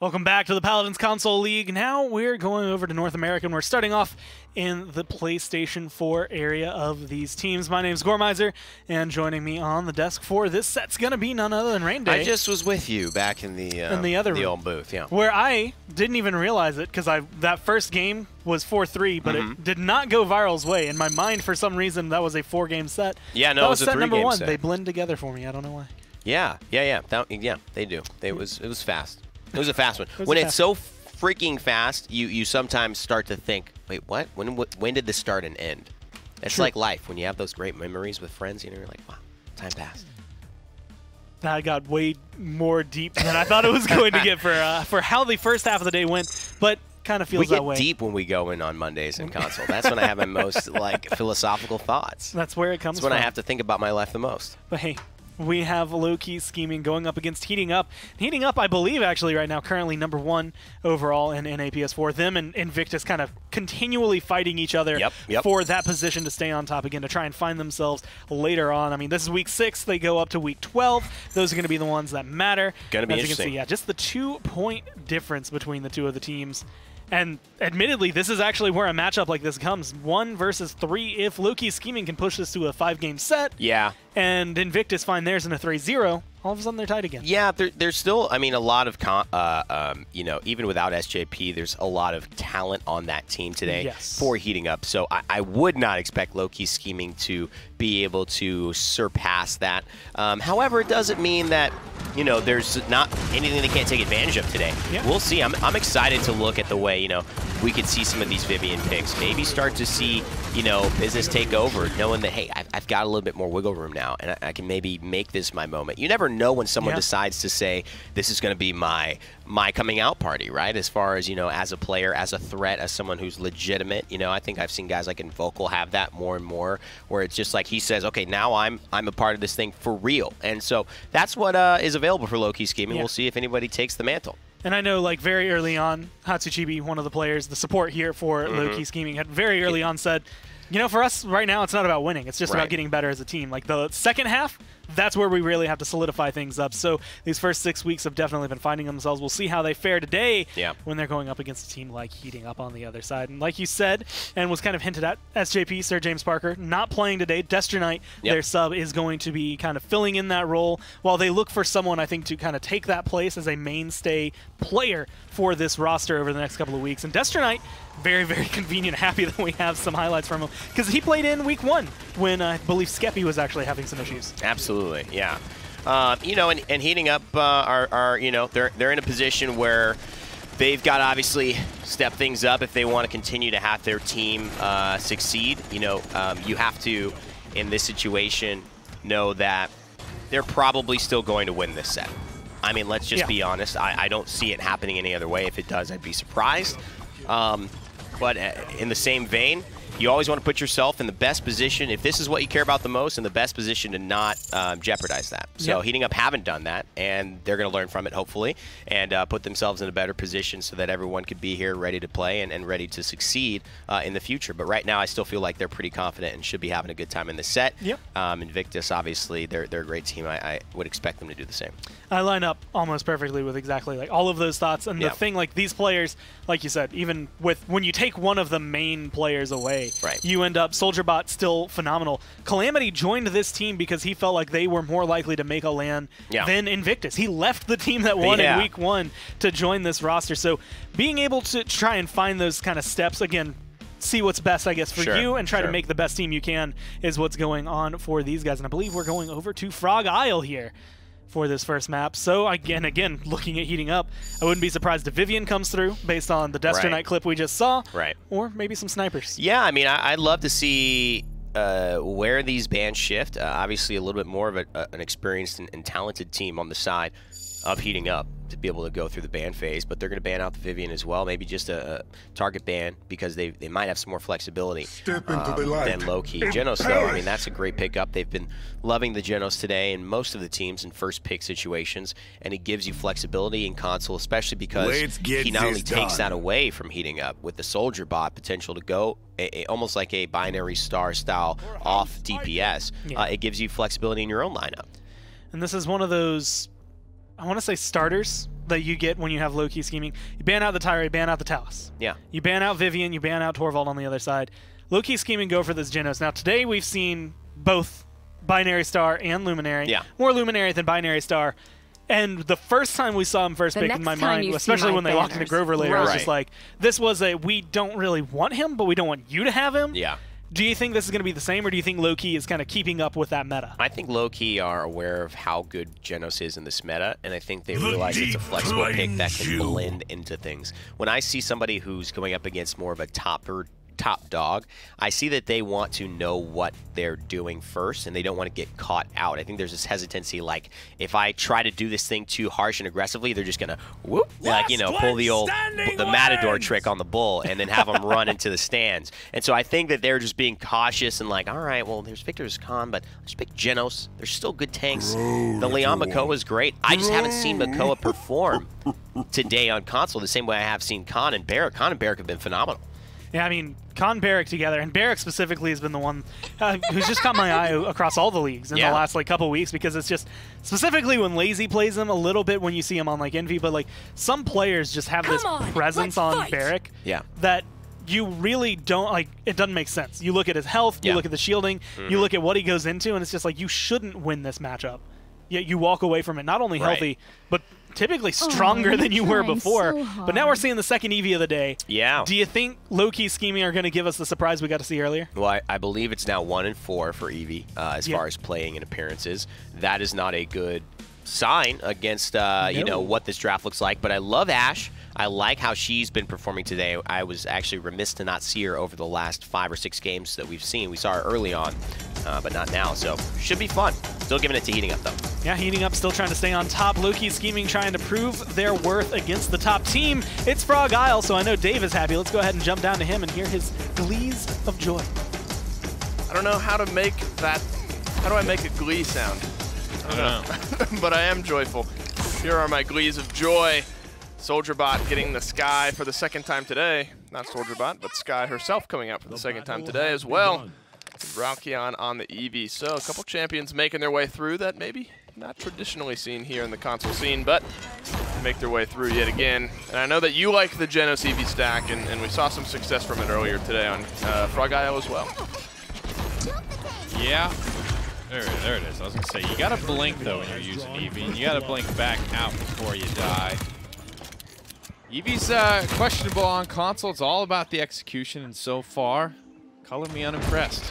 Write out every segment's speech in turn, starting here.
Welcome back to the Paladins Console League. Now we're going over to North America, and we're starting off in the PlayStation 4 area of these teams. My name's Gormizer, and joining me on the desk for this set's going to be none other than Rain Day. I just was with you back in the other old booth, yeah. Where I didn't even realize it, because that first game was 4-3, but it did not go Viral's way. In my mind, for some reason, that was a 4-game set. Yeah, no, that it was a 3-game number one. set. They blend together for me. I don't know why. Yeah, they do. It was fast. It was a fast one. When it's one. so freaking fast, you sometimes start to think, wait, what? When did this start and end? It's like life. When you have those great memories with friends, you're like, wow, time passed. That got way more deep than I thought it was going to get for how the first half of the day went, but kind of feels that way. We get deep when we go in on Mondays in console. That's when I have my most philosophical thoughts. That's where it comes from. That's when I have to think about my life the most. But hey, we have Lowkey scheming going up against Heating Up. Heating Up, I believe, actually right now, currently #1 overall in PS4. Them and Invictus kind of continually fighting each other for that position to stay on top again, to try and find themselves later on. I mean, this is week 6. They go up to week 12. Those are going to be the ones that matter. Going to be interesting. As you can see, just the 2-point difference between the two of the teams. And admittedly, this is actually where a matchup like this comes. 1 versus 3. If Lowkey scheming can push this to a 5-game set, and Invictus find theirs in a 3-0, all of a sudden they're tied again. Yeah, there's still, I mean, a lot of, even without SJP, there's a lot of talent on that team today for Heating Up. So I would not expect Lowkey scheming to be able to surpass that. However, it doesn't mean that, there's not anything they can't take advantage of today. We'll see. I'm excited to look at the way, we could see some of these Vivian picks. Maybe start to see, business take over, knowing that, hey, I've got a little bit more wiggle room now, and I can maybe make this my moment. You never know when someone decides to say, this is going to be my coming out party, right? As far as, as a player, as a threat, as someone who's legitimate. I think I've seen guys like Invocal have that more and more, where it's just like he says, okay, now I'm a part of this thing for real. And so that's what is available for Lowkey scheming. We'll see if anybody takes the mantle. And I know, very early on, Hatsuchibi, one of the players, the support here for Lowkey scheming, had very early on said, for us right now, it's not about winning. It's just about getting better as a team. Like the second half, that's where we really have to solidify things up. So these first 6 weeks have definitely been finding themselves. We'll see how they fare today when they're going up against a team like Heating Up on the other side. And like you said, and was kind of hinted at, SJP, Sir James Parker, not playing today. Destronite, their sub, is going to be kind of filling in that role while they look for someone, I think, to kind of take that place as a mainstay player for this roster over the next couple of weeks. And Destronite, very, very convenient. Happy that we have some highlights from him, because he played in week 1 when I believe Skeppy was actually having some issues. Absolutely, yeah. And Heating Up are they're in a position where they've got to obviously step things up if they want to continue to have their team succeed. You have to, in this situation, know that they're probably still going to win this set. I mean, let's just be honest. I don't see it happening any other way. If it does, I'd be surprised. But in the same vein, you always want to put yourself in the best position, if this is what you care about the most, in the best position to not jeopardize that. So Heating Up haven't done that, and they're going to learn from it, hopefully, and put themselves in a better position so that everyone could be here ready to play and ready to succeed in the future. But right now, I still feel like they're pretty confident and should be having a good time in the set. Invictus, obviously, they're a great team. I would expect them to do the same. I line up almost perfectly with exactly all of those thoughts. And the thing, these players, like you said, even with when you take one of the main players away, you end up SoldierBot still phenomenal. Calamity joined this team because he felt like they were more likely to make a LAN than Invictus. He left the team that won in week 1 to join this roster. So being able to try and find those kind of steps, again, see what's best, I guess, for you and try to make the best team you can is what's going on for these guys. And I believe we're going over to Frog Isle here for this first map. So again, looking at Heating Up, I wouldn't be surprised if Vivian comes through based on the Destronite clip we just saw, or maybe some snipers. Yeah, I mean, I'd love to see where these bans shift. Obviously, a little bit more of an experienced and talented team on the side of Heating Up to be able to go through the ban phase, but they're going to ban out the Vivian as well. Maybe just a target ban, because they might have some more flexibility than Lowkey. Genos, though, I mean, that's a great pickup. They've been loving the Genos today in most of the teams in first pick situations, and it gives you flexibility in console, especially because he not only takes that away from Heating Up with the SoldierBot potential to go almost like a binary star style off DPS. It gives you flexibility in your own lineup. And this is one of those, I want to say starters, that you get when you have Lowkey scheming. You ban out the Tyra, you ban out the Talus. Yeah. You ban out Vivian, you ban out Torvald on the other side. Lowkey scheming go for this Genos. Now today we've seen both Binary Star and Luminary. Yeah. More Luminary than Binary Star. And the first time we saw him first pick in my mind, especially when they locked into Grover later, I was just like, this was a, we don't really want him, but we don't want you to have him. Yeah. Do you think this is going to be the same, or do you think Lowkey is kind of keeping up with that meta? I think Lowkey are aware of how good Genos is in this meta, and I think they realize it's a flexible pick that can blend into things. When I see somebody who's going up against more of a top dog, I see that they want to know what they're doing first, and they don't want to get caught out. I think there's this hesitancy, like, if I try to do this thing too harsh and aggressively, they're just going to, whoop, like, you know, pull the Matador trick on the bull and then have them run into the stands. And so I think that they're just being cautious and like, all right, well, there's Victor's Khan, but let's pick Genos. There's still good tanks. The Leon Makoa is great. I just haven't seen Makoa perform today on console the same way I have seen Khan and Barrack. Khan and Barrack have been phenomenal. Yeah, I mean, Khan Barrack together, and Barrack specifically has been the one who's just caught my eye across all the leagues in the last like couple weeks, because it's just specifically when Lazy plays him, a little bit when you see him on like Envy, but like some players just have this presence on Barrack that you really don't like. It doesn't make sense. You look at his health, you look at the shielding, you look at what he goes into, and it's just like you shouldn't win this matchup. Yet you walk away from it not only healthy, but typically stronger than you were before. But now we're seeing the second EV of the day. Yeah. Do you think Lowkey scheming are going to give us the surprise we got to see earlier? Well, I believe it's now 1-4 for Eevee as far as playing and appearances. That is not a good sign against you know, what this draft looks like. But I love Ashe. I like how she's been performing today. I was actually remiss to not see her over the last 5 or 6 games that we've seen. We saw her early on, but not now. So should be fun. Still giving it to Heating Up, though. Yeah, Heating Up still trying to stay on top. Lowkey scheming, trying to prove their worth against the top team. It's Frog Isle, so I know Dave is happy. Let's go ahead and jump down to him and hear his glees of joy. I don't know how to make that. How do I make a glee sound? I don't know. But I am joyful. Here are my glees of joy. SoldierBot getting the Sky for the second time today. Not SoldierBot, but Sky herself coming out for the second time today as well. Valkion on the Eevee. So a couple champions making their way through that maybe not traditionally seen here in the console scene, but make their way through yet again. And I know that you like the Genos Eevee stack, and we saw some success from it earlier today on Frog Isle as well. Yeah. There it is. I was going to say, you got to blink, though, when you're using Eevee, and you got to blink back out before you die. Eevee's questionable on console. It's all about the execution, and so far, color me unimpressed.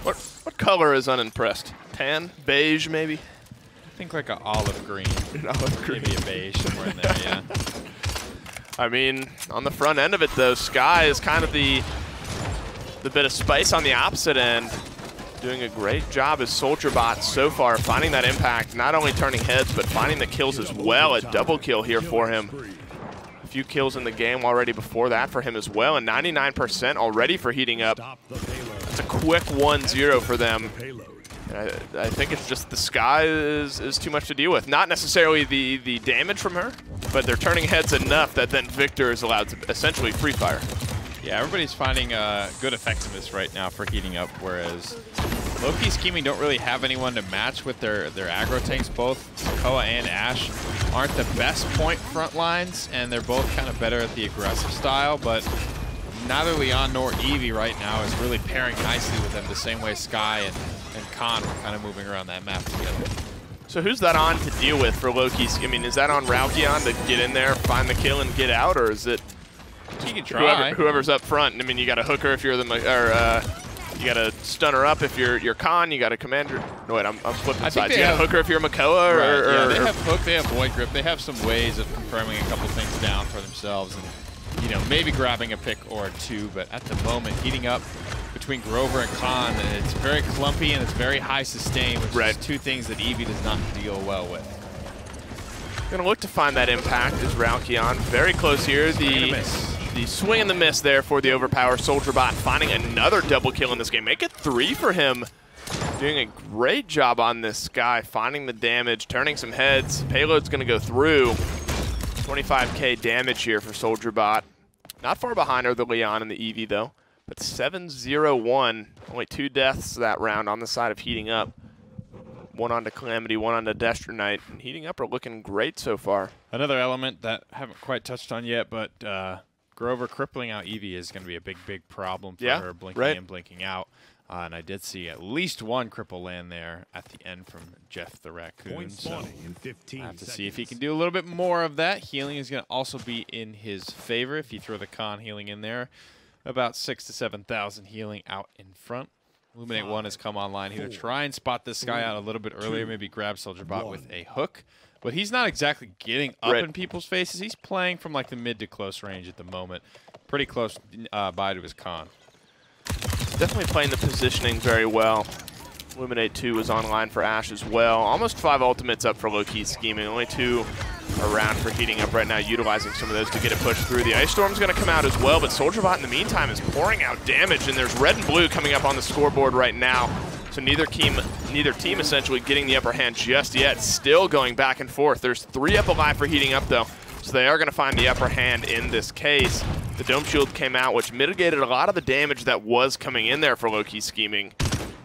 What color is unimpressed? Tan? Beige, maybe? I think like an olive green. An olive green. Maybe a beige somewhere in there, yeah. I mean, on the front end of it, though, Sky is kind of the bit of spice on the opposite end. Doing a great job as SoldierBot so far, finding that impact, not only turning heads, but finding the kills as well. A double kill here for him. A few kills in the game already before that for him as well, and 99% already for Heating Up. It's a quick 1-0 for them. I think it's just the Sky is too much to deal with. Not necessarily the damage from her, but they're turning heads enough that then Victor is allowed to essentially free fire. Yeah, everybody's finding good effectiveness right now for Heating Up, whereas Lowkey scheming don't really have anyone to match with their aggro tanks. Both Makoa and Ashe aren't the best point front lines, and they're both kind of better at the aggressive style, but neither Leon nor Eevee right now is really pairing nicely with them the same way Sky and Khan were kind of moving around that map together. So who's that on to deal with for Lowkey? I mean, is that on Valkion to get in there, find the kill, and get out, or is it you can try. Whoever's up front? I mean, you got a hooker if you're the, you got a stunner up if you're Khan. You got a commander. No wait, I'm flipping sides. You got a hooker if you're Makoa, yeah, they have hook, they have void grip, they have some ways of confirming a couple things down for themselves, and you know, maybe grabbing a pick or two. But at the moment, Heating Up between Grover and Khan, it's very clumpy and it's very high sustain, which is two things that Eevee does not deal well with. Gonna look to find that impact is Valkion. Very close here. The swing and the miss there for the overpowered SoldierBot, finding another double kill in this game. Make it 3 for him. Doing a great job on this guy, finding the damage, turning some heads. Payload's gonna go through. 25k damage here for SoldierBot. Not far behind are the Leon and the Eevee though, but 7-0-1. Only 2 deaths that round on the side of Heating Up. One onto Calamity, one onto Destronite. And Heating Up are looking great so far. Another element that I haven't quite touched on yet, but Grover crippling out Eevee is going to be a big problem for her, blinking in, blinking out. And I did see at least one cripple land there at the end from Jeff the Raccoon. So I have to see if he can do a little bit more of that. Healing is going to also be in his favor if you throw the con healing in there. About 6,000 to 7,000 healing out in front. Illuminate 1 has come online. He'll try and spot this guy out a little bit earlier, maybe grab Soldier Bot with a hook. But he's not exactly getting up in people's faces. He's playing from like the mid to close range at the moment. Pretty close by to his con. Definitely playing the positioning very well. Illuminate 2 is online for Ash as well. Almost 5 ultimates up for Lowkey Scheming. Only 2 around for Heating Up right now, utilizing some of those to get a push through. The Ice Storm's going to come out as well, but Soldier Bot in the meantime is pouring out damage, and there's red and blue coming up on the scoreboard right now. So neither team essentially getting the upper hand just yet. Still going back and forth. There's 3 up alive for Heating Up, though. So they are going to find the upper hand in this case. The Dome Shield came out, which mitigated a lot of the damage that was coming in there for Lowkey Scheming.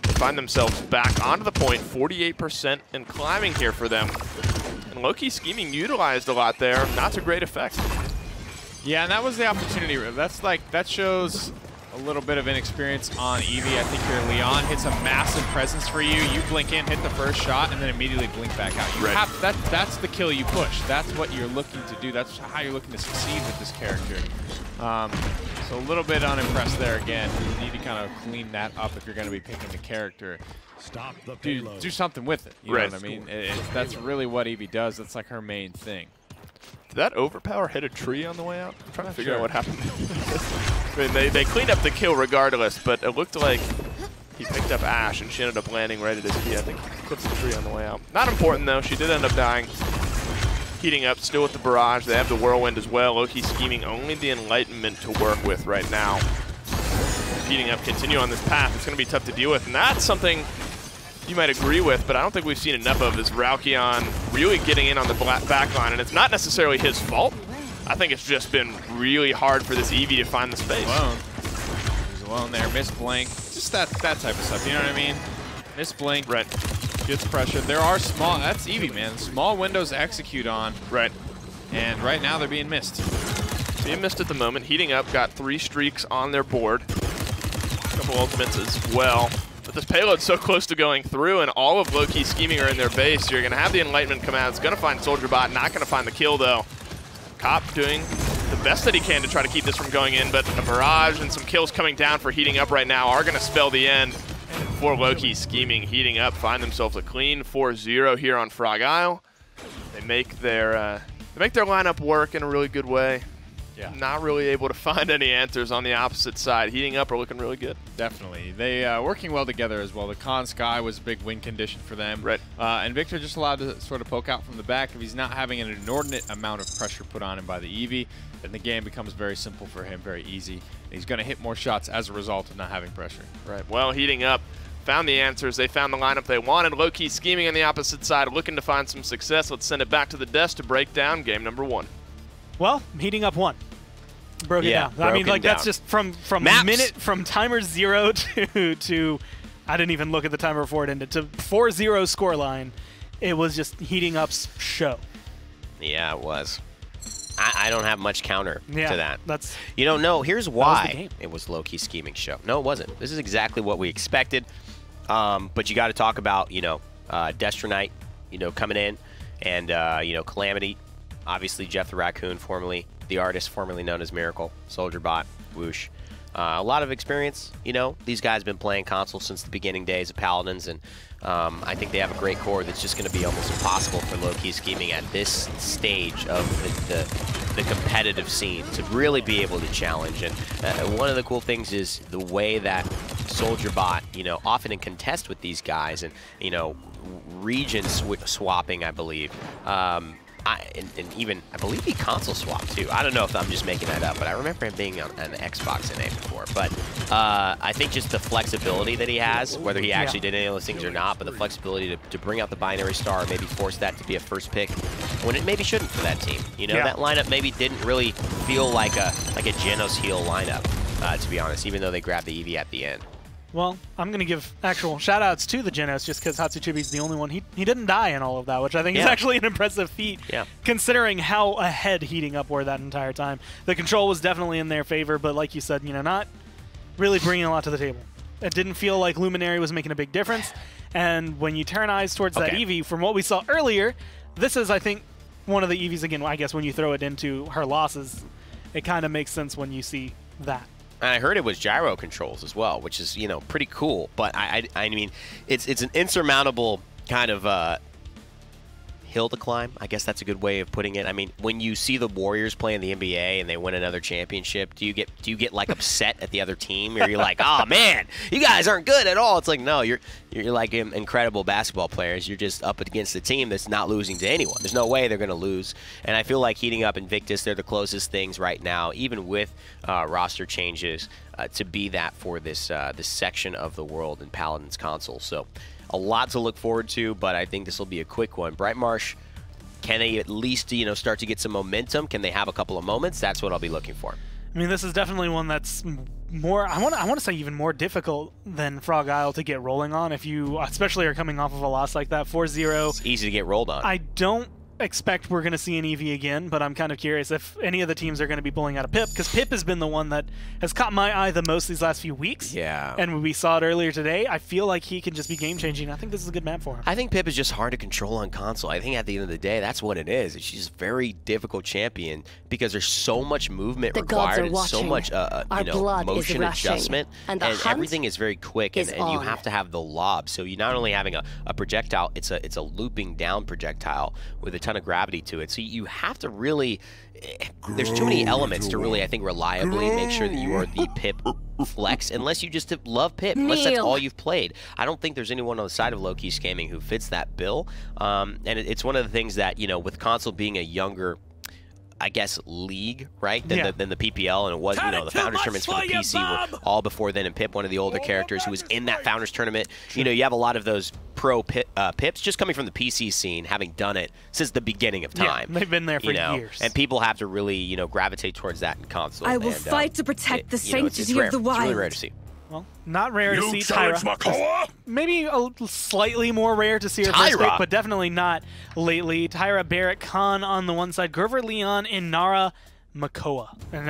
They find themselves back onto the point, 48% and climbing here for them. And Lowkey Scheming utilized a lot there, not to great effect. Yeah, and that was the opportunity. That shows a little bit of inexperience on Eevee. I think your Leon hits a massive presence for you. You blink in, hit the first shot, and then immediately blink back out. You have, that's the kill you push. That's what you're looking to do. That's how you're looking to succeed with this character. So a little bit unimpressed there again. You need to kind of clean that up if you're going to be picking the character. Stop the payload. Do something with it. You know what I mean? That's really what Eevee does. That's like her main thing. Did that overpower hit a tree on the way out? I'm trying to figure out what happened. I mean, they cleaned up the kill regardless, but it looked like he picked up Ash and she ended up landing right at his feet. I think he clipped the tree on the way out. Not important though. She did end up dying. Heating Up still with the barrage. They have the whirlwind as well. Lowkey Scheming only the enlightenment to work with right now. Heating Up continue on this path. It's going to be tough to deal with, and that's something you might agree with, but I don't think we've seen enough of is Ralkion really getting in on the back line, and it's not necessarily his fault. I think it's just been really hard for this Eevee to find the space. He's alone there, miss blink, just that type of stuff, you know what I mean? Miss blink, gets pressured. There are small, that's Eevee, man. Small windows to execute on. And right now they're being missed. Being missed at the moment. Heating Up got 3 streaks on their board. A couple ultimates as well. But this payload's so close to going through, and all of Lowkey Scheming are in their base. You're going to have the Enlightenment come out. It's going to find Soldier Bot, not going to find the kill, though. Cop doing the best that he can to try to keep this from going in, but a barrage and some kills coming down for Heating Up right now are going to spell the end for Lowkey Scheming. Heating Up find themselves a clean 4-0 here on Frog Isle. They make their lineup work in a really good way. Yeah. Not really able to find any answers on the opposite side. Heating Up are looking really good. Definitely. They working well together as well. The Con Sky was a big win condition for them. And Victor just allowed to sort of poke out from the back. If he's not having an inordinate amount of pressure put on him by the Eevee, then the game becomes very simple for him, very easy. And he's going to hit more shots as a result of not having pressure. Well, Heating Up found the answers. They found the lineup they wanted. Lowkey Scheming on the opposite side, looking to find some success. Let's send it back to the desk to break down game number 1. Well, Heating Up won. Broke it down. I mean, like, that's just from timer 0 to I didn't even look at the timer before it ended, to 4-0 scoreline. It was just Heating Up's show. Yeah, it was. I don't have much counter to that. That's, you don't know. Here's why it was Lowkey Scheming show. No, it wasn't. This is exactly what we expected. But you got to talk about, Destronite, coming in, and Calamity. Obviously, Jeff the Raccoon, formerly the artist, formerly known as Miracle, Soldier Bot, Whoosh. A lot of experience. These guys have been playing console since the beginning days of Paladins, and I think they have a great core that's just going to be almost impossible for Lowkey Scheming at this stage of the competitive scene to really be able to challenge. And one of the cool things is the way that Soldier Bot, often in contest with these guys, and region swapping, I believe. And even, I believe he console swapped too. I don't know if I'm just making that up, but I remember him being on an Xbox NA before. But I think just the flexibility that he has, whether he actually did any of those things or not, but the flexibility to bring out the binary star, maybe force that to be a first pick when it maybe shouldn't for that team. That lineup maybe didn't really feel like a Genos heal lineup, to be honest, even though they grabbed the Eevee at the end. Well, I'm going to give actual shout-outs to the Genos just because Hatsuchibi's the only one. He didn't die in all of that, which I think is actually an impressive feat, considering how ahead Heating Up were that entire time. The control was definitely in their favor, but like you said, not really bringing a lot to the table. It didn't feel like Luminary was making a big difference, and when you turn eyes towards that Eevee, from what we saw earlier, this is, I think, one of the Eevees, again, I guess when you throw it into her losses, it kind of makes sense when you see that. And I heard it was gyro controls as well, which is, pretty cool. But I mean, it's an insurmountable kind of hill to climb. I guess that's a good way of putting it. I mean, when you see the Warriors play in the NBA and they win another championship, do you get like upset at the other team, or you're like, oh man, you guys aren't good at all? It's like, no, you're like incredible basketball players. You're just up against a team that's not losing to anyone. There's no way they're going to lose. And I feel like Heating Up Invictus, they're the closest things right now, even with roster changes, to be that for this section of the world in Paladins console. So a lot to look forward to, but I think this will be a quick one. Bright Marsh, can they at least start to get some momentum? Can they have a couple of moments? That's what I'll be looking for. I mean, this is definitely one that's more, I want to say even more difficult than Frog Isle to get rolling on if you especially are coming off of a loss like that. 4-0. It's easy to get rolled on. I don't expect we're going to see an Eevee again, but I'm kind of curious if any of the teams are going to be pulling out a Pip, because Pip has been the one that has caught my eye the most these last few weeks. Yeah. And we saw it earlier today. I feel like he can just be game-changing. I think this is a good map for him. I think Pip is just hard to control on console. I think at the end of the day, that's what it is. She's a very difficult champion because there's so much movement required and so much motion adjustment, and everything is very quick, and you have to have the lob. So you're not only having a projectile, it's a looping down projectile with a ton of gravity to it. So you have to really, there's too many elements to really, I think, reliably make sure that you are the Pip flex, unless you just love Pip, unless that's all you've played. I don't think there's anyone on the side of Lowkey Gaming who fits that bill. And it's one of the things that, with console being a younger, I guess, league, right, than the PPL, and it was, the Founders tournaments for the PC were all before then, and Pip, one of the older characters who was in that Founders tournament. You have a lot of those pro Pips just coming from the PC scene, having done it since the beginning of time. Yeah, they've been there for years. And people have to really, gravitate towards that in console. I will fight to protect the sanctity of the wild. It's really rare to see. Well, not rare to see Tyra. Maybe slightly more rare to see her first pick, but definitely not lately. Tyra, Barrett, Khan on the one side, Grover, Leon, and Nara, Makoa. And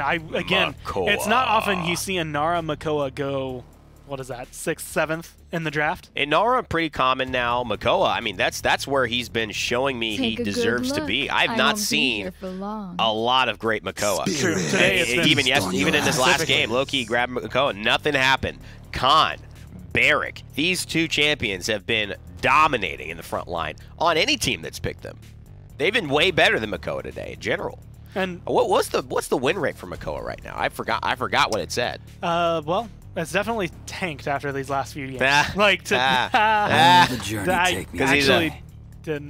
it's not often you see a Nara Makoa go, what is that, 6th, 7th in the draft? And Nara, pretty common now. Makoa, I mean, that's where he's been showing me he deserves to be. I've not seen a lot of great Makoa. True. Today even in this last game, Lowkey grabbed Makoa, nothing happened. Khan, Barrick, these two champions have been dominating in the front line on any team that's picked them. They've been way better than Makoa today in general. And what's the win rate for Makoa right now? I forgot what it said. Well, it's definitely tanked after these last few games. The journey take me. I actually didn't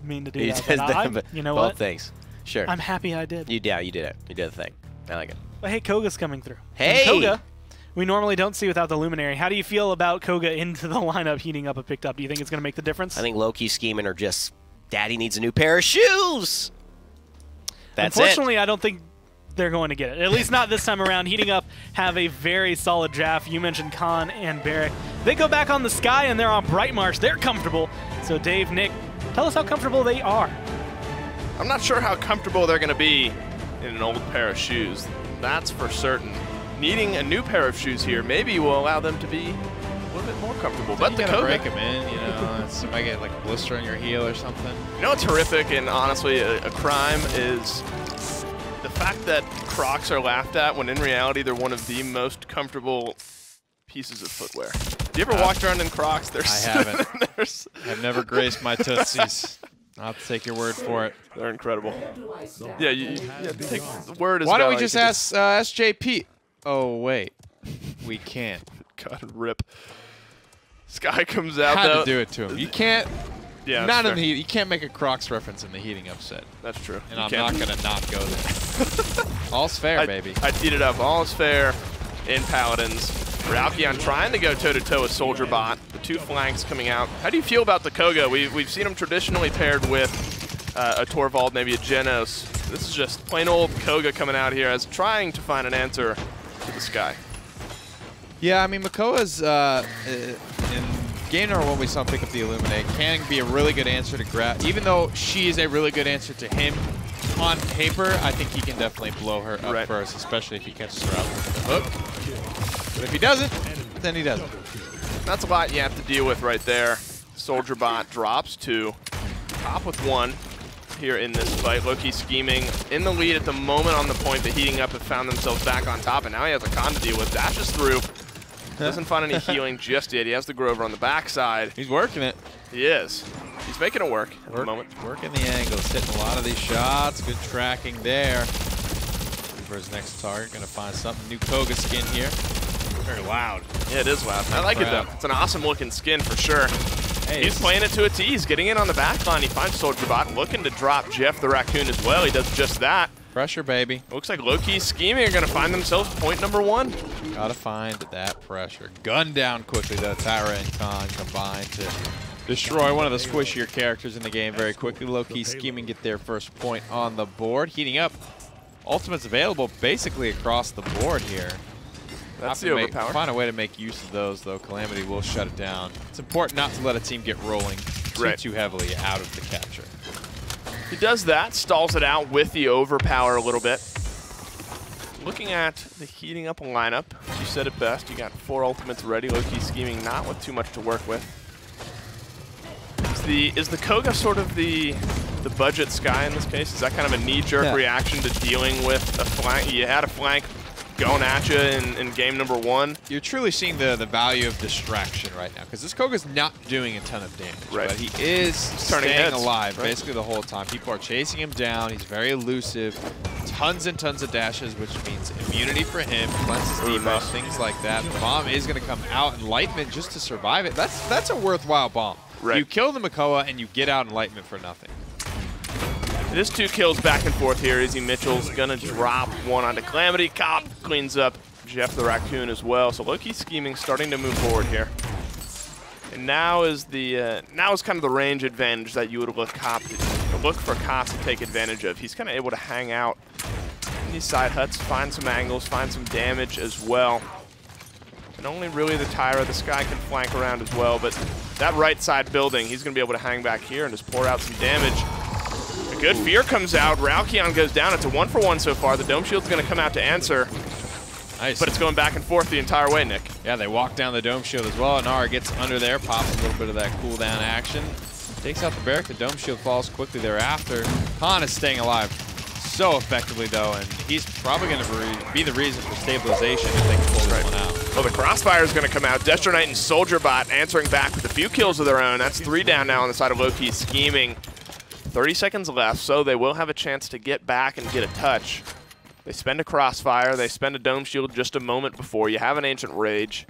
mean to do that. But you know what? Both things. Sure. I'm happy I did. You did it. You did the thing. I like it. But hey, Koga's coming through. Hey! And Koga, we normally don't see without the Luminary. How do you feel about Koga into the lineup, heating up and picked up? Do you think it's going to make the difference? I think Lowkey scheming or just, Daddy needs a new pair of shoes. That's Unfortunately, I don't think they're going to get it. At least not this time around. Heating Up have a very solid draft. You mentioned Khan and Barrick. They go back on the Sky, and they're on Bright Marsh. They're comfortable. So Dave, Nick, tell us how comfortable they are. I'm not sure how comfortable they're going to be in an old pair of shoes. That's for certain. Needing a new pair of shoes here maybe will allow them to be a little bit more comfortable. But you gotta break them in, you might get like a blister on your heel or something. You know what's horrific and honestly a crime is the fact that Crocs are laughed at when in reality they're one of the most comfortable pieces of footwear. Have you ever walked around in Crocs? I haven't. I've never graced my Tootsies. I'll have to take your word for it. They're incredible. Yeah, take the word as Why don't we just ask SJP? Oh, wait. We can't. God, rip. Sky comes out, Had though. to do it to him. You can't. Yeah, not in the heat. You can't make a Crocs reference in the heating up set. That's true. And I'm not going to not go there. All's fair, baby. I teed it up. All is fair in Paladins. Ralkion trying to go toe-to-toe with Soldier Bot. The two flanks coming out. How do you feel about the Koga? We've seen him traditionally paired with a Torvald, maybe a Genos. This is just plain old Koga coming out here as trying to find an answer to the Sky. Yeah, I mean, Makoa's in game number 1, we saw him pick up the Illuminate. Can be a really good answer to grab. Even though she is a really good answer to him on paper, I think he can definitely blow her up first, especially if he catches her up with the hook. But if he doesn't, then he doesn't. That's a lot you have to deal with right there. Soldier Bot drops to top with 1 here in this fight. Lowkey scheming in the lead at the moment on the point. The heating up have found themselves back on top, and now he has a con to deal with. Dashes through. Doesn't find any healing just yet. He has the Grover on the backside. He's working it. He is. He's making it work at the moment. Working the angles, hitting a lot of these shots. Good tracking there. For his next target, gonna find something. New Koga skin here. Very loud. Yeah, it is loud. I like it though. It's an awesome looking skin for sure. Hey, he's playing it to a T. He's getting in on the back line. He finds Soldier Bot, looking to drop Jeff the Raccoon as well. He does just that. Pressure, baby. Looks like Lowkey scheming are going to find themselves point number 1. Gotta find that pressure. Gun down quickly, though. Tyra and Khan combined to destroy one of the squishier characters in the game very quickly. Lowkey scheming get their first point on the board. Heating up. Ultimates available basically across the board here. That's the overpower. Find a way to make use of those, though. Calamity will shut it down. It's important not to let a team get rolling too heavily out of the capture. He does that, stalls it out with the overpower a little bit. Looking at the heating up lineup, you said it best. You got 4 ultimates ready. Lowkey scheming not with too much to work with. Is the Koga sort of the budget Sky in this case? Is that kind of a knee-jerk reaction to dealing with a flank? You had a flank going at you in game number 1. You're truly seeing the value of distraction right now, because this Koga's not doing a ton of damage, but he is staying alive basically the whole time. People are chasing him down. He's very elusive. Tons and tons of dashes, which means immunity for him, cleanses debuff, things like that. The bomb is going to come out. Enlightenment just to survive it. That's a worthwhile bomb. You kill the Makoa and you get out Enlightenment for nothing. It is 2 kills back and forth here. Izzy Mitchell's gonna drop 1 onto Calamity. Cop cleans up Jeff the Raccoon as well. So Lowkey scheming starting to move forward here. And now is kind of the range advantage that you would look for Cop to take advantage of. He's kind of able to hang out in these side huts, find some angles, find some damage as well. And only really the Tyra, the Sky can flank around as well. But that right side building, he's gonna be able to hang back here and just pour out some damage. Good fear comes out. Ralkion goes down. It's a 1-for-1 so far. The Dome Shield's going to come out to answer. Nice. But it's going back and forth the entire way, Nick. Yeah, they walk down the Dome Shield as well. Nara gets under there, pops a little bit of that cooldown action. Takes out the barrack. The Dome Shield falls quickly thereafter. Khan is staying alive so effectively, though, and he's probably going to be the reason for stabilization if they can pull this one out. Well, the Crossfire is going to come out. Destro Knight and Soldier Bot answering back with a few kills of their own. That's 3 down now on the side of Lowkey scheming. 30 seconds left, so they will have a chance to get back and get a touch. They spend a Crossfire. They spend a Dome Shield just a moment before. You have an Ancient Rage.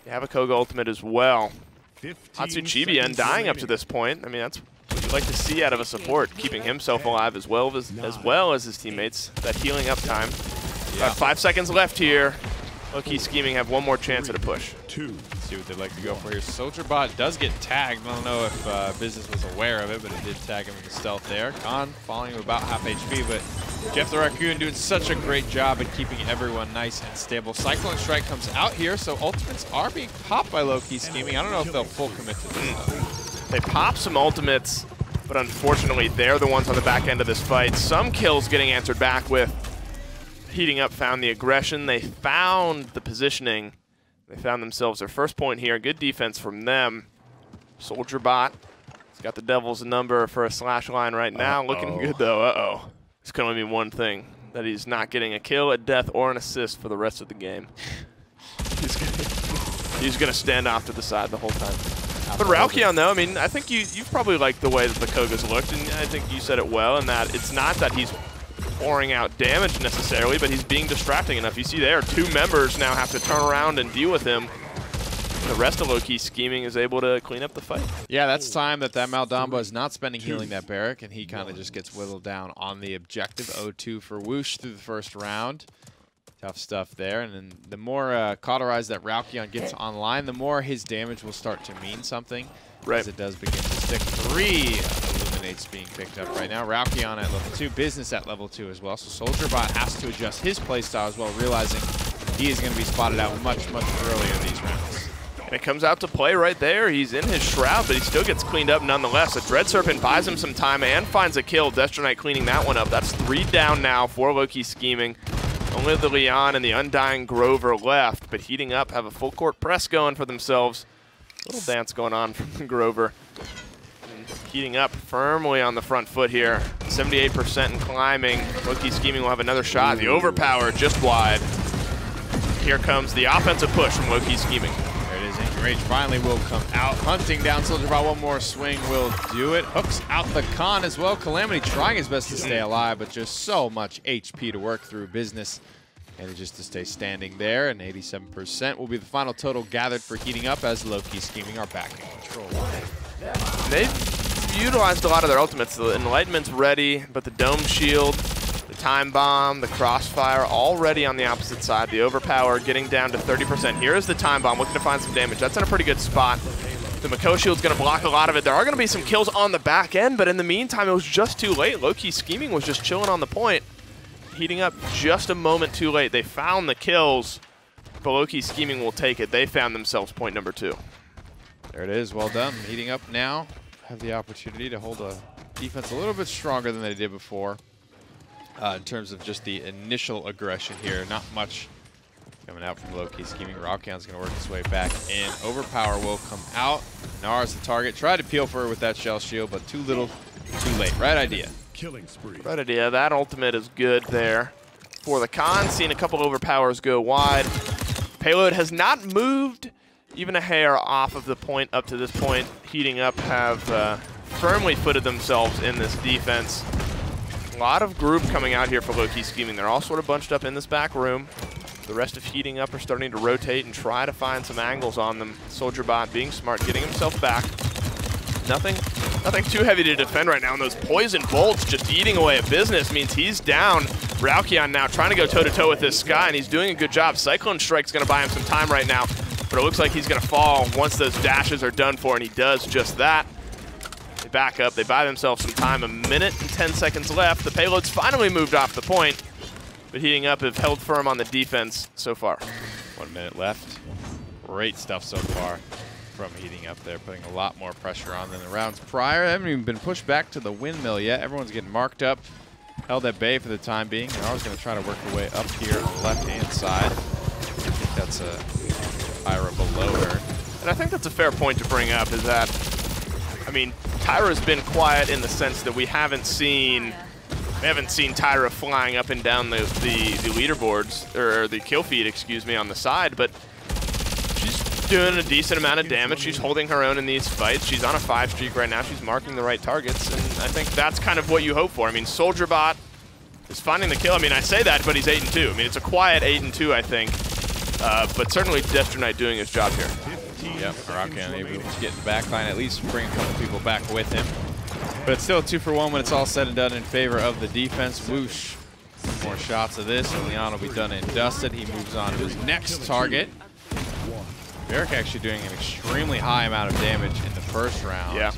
You have a Koga Ultimate as well. Hatsu Chibi undying up to this point. I mean, that's what you'd like to see out of a support, keeping himself alive as well as his teammates. That healing up time. About 5 seconds left here. Lowkey scheming have 1 more chance at a push. Let's see what they'd like to go for here. Soldier Bot does get tagged. I don't know if Business was aware of it, but it did tag him with the stealth there. Khan falling to about half HP, but Jeff the Raccoon doing such a great job at keeping everyone nice and stable. Cyclone Strike comes out here, so ultimates are being popped by Lowkey scheming. I don't know if they'll full commit to this. They pop some ultimates, but unfortunately they're the ones on the back end of this fight. Some kills getting answered back with heating up, found the aggression. They found the positioning. They found themselves their first point here. Good defense from them. Soldier Bot has got the Devil's number for a slash line right now. Looking good, though. It's going to mean one thing, that he's not getting a kill, a death, or an assist for the rest of the game. He's going to stand off to the side the whole time. But Ralkion, though, I mean, I think you've probably liked the way that the Koga's looked, and I think you said it well, in that it's not that he's pouring out damage necessarily, but he's being distracting enough. You see there, 2 members now have to turn around and deal with him. The rest of Lowkey scheming is able to clean up the fight. Yeah, that's time that Maldamba is not spending healing that barrack, and he kind of just gets whittled down on the objective. 0-2 for Whoosh through the first round. Tough stuff there, and then the more cauterized that Ralkion gets online, the more his damage will start to mean something. As it does begin to stick. 3 Illuminates being picked up right now. Ralkion at level 2, Business at level 2 as well. So Soldier Bot has to adjust his playstyle as well, realizing he is going to be spotted out much, much earlier these rounds. And it comes out to play right there. He's in his shroud, but he still gets cleaned up nonetheless. A Dread Serpent buys him some time and finds a kill. Destro Knight cleaning that one up. That's 3 down now for Lowkey Scheming. Only the Leon and the Undying Grover left, but Heating Up have a full court press going for themselves. Little dance going on from Grover. And Heating Up firmly on the front foot here. 78% and climbing. Lowkey Scheming will have another shot. The overpower just wide. Here comes the offensive push from Lowkey Scheming. There it is. Angry Rage finally will come out. Hunting down SoldierBot. One more swing will do it. Hooks out the con as well. Calamity trying his best to stay alive, but just so much HP to work through business. And just to stay standing there, and 87% will be the final total gathered for Heating Up as Lowkey Scheming are back in control. They've utilized a lot of their ultimates. The Enlightenment's ready, but the Dome Shield, the Time Bomb, the Crossfire, all ready on the opposite side. The Overpower getting down to 30%. Here is the Time Bomb, looking to find some damage. That's in a pretty good spot. The Mako Shield's going to block a lot of it. There are going to be some kills on the back end, but in the meantime, it was just too late. Lowkey Scheming was just chilling on the point. Heating Up just a moment too late. They found the kills, but Lowkey Scheming will take it. They found themselves point number 2. There it is. Well done. Heating Up now have the opportunity to hold a defense a little bit stronger than they did before in terms of just the initial aggression here. Not much coming out from Lowkey Scheming. Rockout's going to work his way back in. Overpower will come out. Nara's the target. Tried to peel for her with that shell shield, but too little, too late. Right idea. Killing spree. Right idea. That ultimate is good there for the con. Seeing a couple overpowers go wide. Payload has not moved even a hair off of the point up to this point. Heating Up have firmly footed themselves in this defense. A lot of group coming out here for Lowkey Scheming. They're all sort of bunched up in this back room. The rest of Heating Up are starting to rotate and try to find some angles on them. SoldierBot being smart, getting himself back. Nothing too heavy to defend right now, and those poison bolts just eating away at business means he's down. Ralkion now trying to go toe-to-toe with this Sky, and he's doing a good job. Cyclone Strike's going to buy him some time right now, but it looks like he's going to fall once those dashes are done for, and he does just that. They back up. They buy themselves some time. 1 minute and 10 seconds left. The payload's finally moved off the point, but Heating Up have held firm on the defense so far. 1 minute left. Great stuff so far from Heating Up there, putting a lot more pressure on than the rounds prior. They haven't even been pushed back to the windmill yet. Everyone's getting marked up, held at bay for the time being. And I was going to try to work her way up here on the left-hand side. I think that's a Tyra below her. And I think that's a fair point to bring up is that, I mean, Tyra's been quiet in the sense that we haven't seen Tyra flying up and down the leaderboards, or the kill feed, excuse me, on the side, but she's doing a decent amount of damage. She's holding her own in these fights. She's on a 5 streak right now. She's marking the right targets, and I think that's kind of what you hope for. I mean, SoldierBot is finding the kill. I mean, I say that, but he's 8-2. I mean, it's a quiet 8-2, I think, but certainly Destro Knight doing his job here. Yep, Rockion able to get in the backline, at least bring a couple people back with him. But it's still 2-for-1 when it's all said and done in favor of the defense. Whoosh. More shots of this, and Leon will be done and dusted. He moves on to his next target. Barrick actually doing an extremely high amount of damage in the first round. Yeah.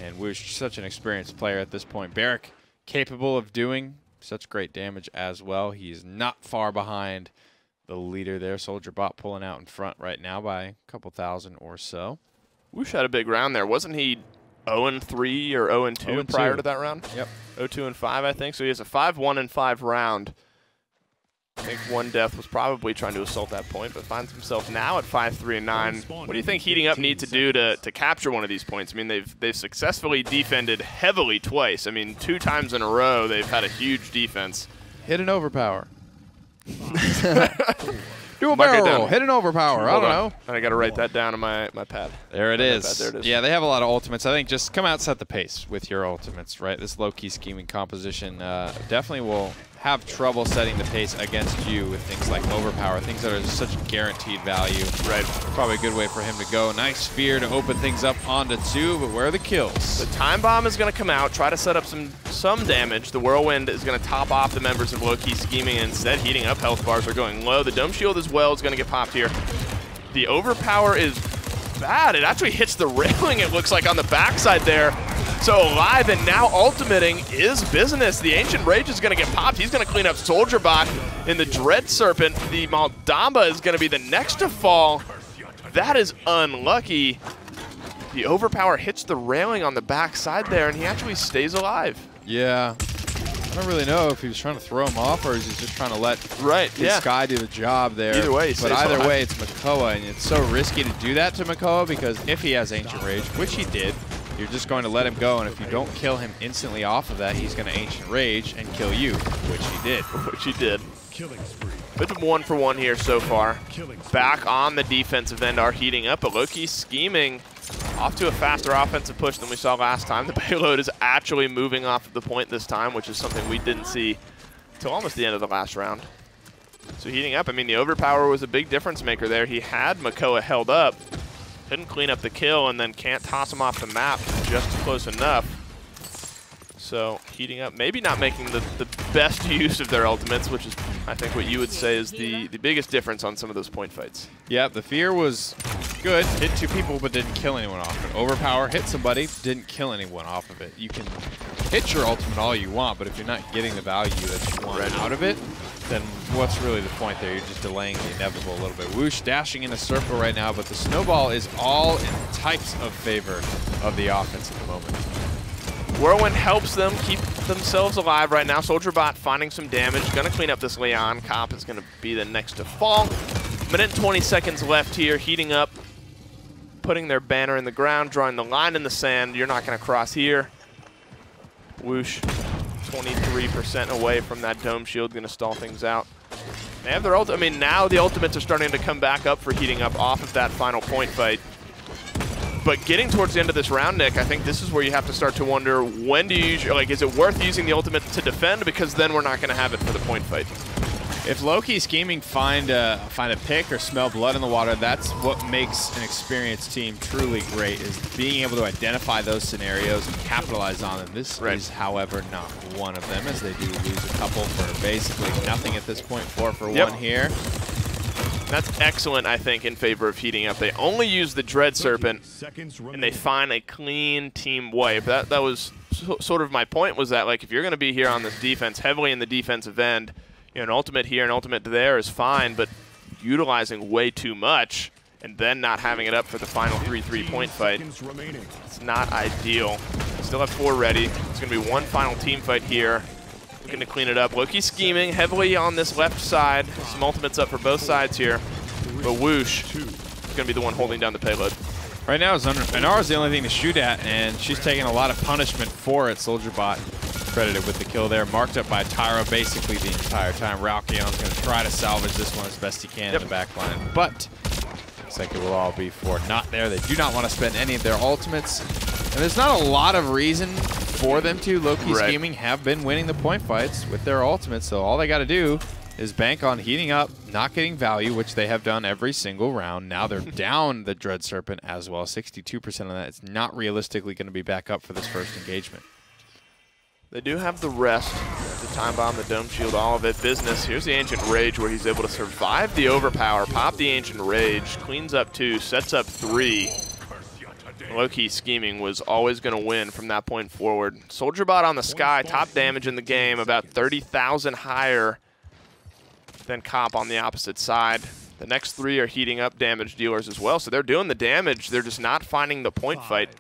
And Whoosh, such an experienced player at this point. Barrick capable of doing such great damage as well. He's not far behind the leader there. SoldierBot pulling out in front right now by a couple thousand or so. Whoosh had a big round there. Wasn't he 0-3 or 0-2 prior to that round? Yep. 0-2-5, I think. So he has a 5-1-5 round. I think one death was probably trying to assault that point, but finds himself now at 5-3-9. What do you think Heating Up need to do to capture one of these points? I mean, they've successfully defended heavily twice. I mean, 2 times in a row they've had a huge defense. Hit an overpower. Do a barrel roll. Hit an overpower. I don't know. And I got to write that down on my pad. There it is. There it is. Yeah, they have a lot of ultimates. I think just come out, set the pace with your ultimates, right? This Lowkey Scheming composition definitely will have trouble setting the pace against you with things like overpower, things that are such guaranteed value. Right. Probably a good way for him to go. Nice sphere to open things up onto 2, but where are the kills? The Time Bomb is going to come out, try to set up some damage. The Whirlwind is going to top off the members of Lowkey Scheming, and instead Heating Up. Health bars are going low. The Dome Shield as well is going to get popped here. The overpower is bad. It actually hits the railing, it looks like, on the backside there. So alive and now ultimating is business. The Ancient Rage is going to get popped. He's going to clean up Soldier Bot in the Dread Serpent. The Maldamba is going to be the next to fall. That is unlucky. The Overpower hits the railing on the back side there, and he actually stays alive. Yeah. I don't really know if he was trying to throw him off or is he just trying to let his Sky do the job there. Either way, but either way, it's Makoa, and it's so risky to do that to Makoa because if he has Ancient Rage, which he did, you're just going to let him go, and if you don't kill him instantly off of that, he's going to Ancient Rage and kill you, which he did. Which he did. Bit of 1-for-1 here so far. Back on the defensive end are heating up, but Lowkey scheming off to a faster offensive push than we saw last time. The payload is actually moving off of the point this time, which is something we didn't see until almost the end of the last round. So heating up, I mean, the Overpower was a big difference maker there. He had Makoa held up, couldn't clean up the kill, and then can't toss him off the map just close enough. So heating up, maybe not making the best use of their ultimates, which is, I think, what you would say is the biggest difference on some of those point fights. Yeah, the Fear was good. Hit 2 people, but didn't kill anyone off of it. Overpower hit somebody, didn't kill anyone off of it. You can hit your ultimate all you want, but if you're not getting the value that you want out of it, then what's really the point there? You're just delaying the inevitable a little bit. Whoosh dashing in a circle right now, but the snowball is all in types of favor of the offense at the moment. Whirlwind helps them keep themselves alive right now. Soldier Bot finding some damage. Gonna clean up this Leon. Cop is gonna be the next to fall. Minute and 20 seconds left here. Heating up, putting their banner in the ground, drawing the line in the sand. You're not gonna cross here. Whoosh, 23% away from that dome shield. Gonna stall things out. They have their ult. I mean, now the ultimates are starting to come back up for heating up off of that final point fight. But getting towards the end of this round, Nick, I think this is where you have to start to wonder, when do you usually, like, is it worth using the ultimate to defend? Because then we're not going to have it for the point fight. If Lowkey scheming find a pick or smell blood in the water, that's what makes an experienced team truly great, is being able to identify those scenarios and capitalize on them. This is, however, not one of them, as they do lose a couple for basically nothing at this point. 4 for 1 here. That's excellent, I think, in favor of heating up. They only use the Dread Serpent, and they find a clean team wipe. That was sort of my point, was that, like, if you're going to be here on this defense, heavily in the defensive end, you know, an ultimate here, an ultimate there is fine, but utilizing way too much and then not having it up for the final 3 point fight, it's not ideal. Still have 4 ready. It's going to be one final team fight here. Looking to clean it up. Lowkey scheming heavily on this left side. Some ultimates up for both sides here. But Whoosh is going to be the one holding down the payload. Right now, Inara's the only thing to shoot at, and she's taking a lot of punishment for it. Soldier Bot credited with the kill there. Marked up by Tyra basically the entire time. Ralkeon's going to try to salvage this one as best he can in the back line. But looks like it will all be for not there. They do not want to spend any of their ultimates. And there's not a lot of reason for them to. Lowkey scheming have been winning the point fights with their ultimates, so all they got to do is bank on heating up, not getting value, which they have done every single round. Now they're down the Dread Serpent as well. 62% of that. It's not realistically going to be back up for this first engagement. They do have the rest, the Time Bomb, the Dome Shield, all of it. Business. Here's the Ancient Rage where he's able to survive the Overpower, pop the Ancient Rage, cleans up 2, sets up 3. Lowkey scheming was always going to win from that point forward. Soldier Bot on the Sky, top damage in the game, about 30,000 higher than Cop on the opposite side. The next 3 are heating up damage dealers as well, so they're doing the damage. They're just not finding the point fight.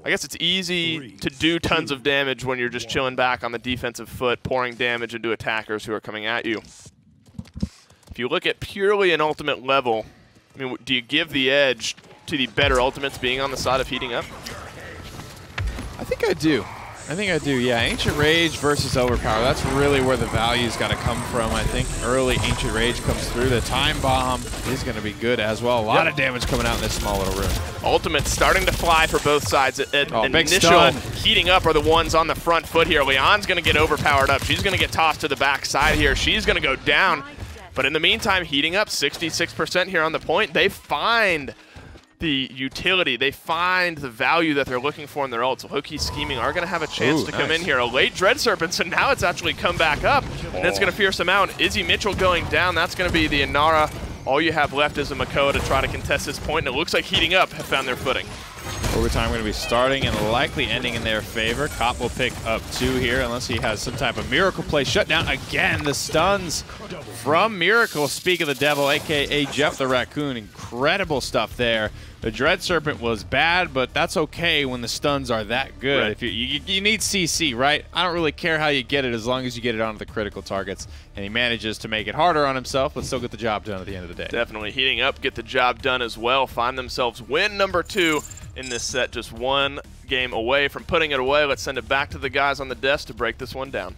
I guess it's easy to do tons of damage when you're just chilling back on the defensive foot, pouring damage into attackers who are coming at you. If you look at purely an ultimate level, I mean, do you give the edge to the better ultimates being on the side of heating up? I think I do. Yeah. Ancient Rage versus Overpower. That's really where the value's got to come from. I think early Ancient Rage comes through. The Time Bomb is going to be good as well. A lot of damage coming out in this small little room. Ultimates starting to fly for both sides. Initial heating up are the ones on the front foot here. Leon's going to get overpowered up. She's going to get tossed to the back side here. She's going to go down. But in the meantime, heating up 66% here on the point. They find the utility. They find the value that they're looking for in their ult. So Lowkey scheming are going to have a chance to come in here. A late Dread Serpent, so now it's actually come back up, and it's going to fierce them out. Izzy Mitchell going down. That's going to be the Inara. All you have left is a Makoa to try to contest this point, and it looks like heating up have found their footing. Overtime going to be starting and likely ending in their favor. Kopp will pick up 2 here unless he has some type of miracle play. Shut down again. The stuns from Miracle. Speak of the devil, a.k.a. Jeff the Raccoon. Incredible stuff there. The Dread Serpent was bad, but that's okay when the stuns are that good. Right. If you need CC, right? I don't really care how you get it as long as you get it onto the critical targets. And he manages to make it harder on himself, but still get the job done at the end of the day. Definitely heating up, get the job done as well. Find themselves win number 2 in this set. Just 1 game away from putting it away. Let's send it back to the guys on the desk to break this one down.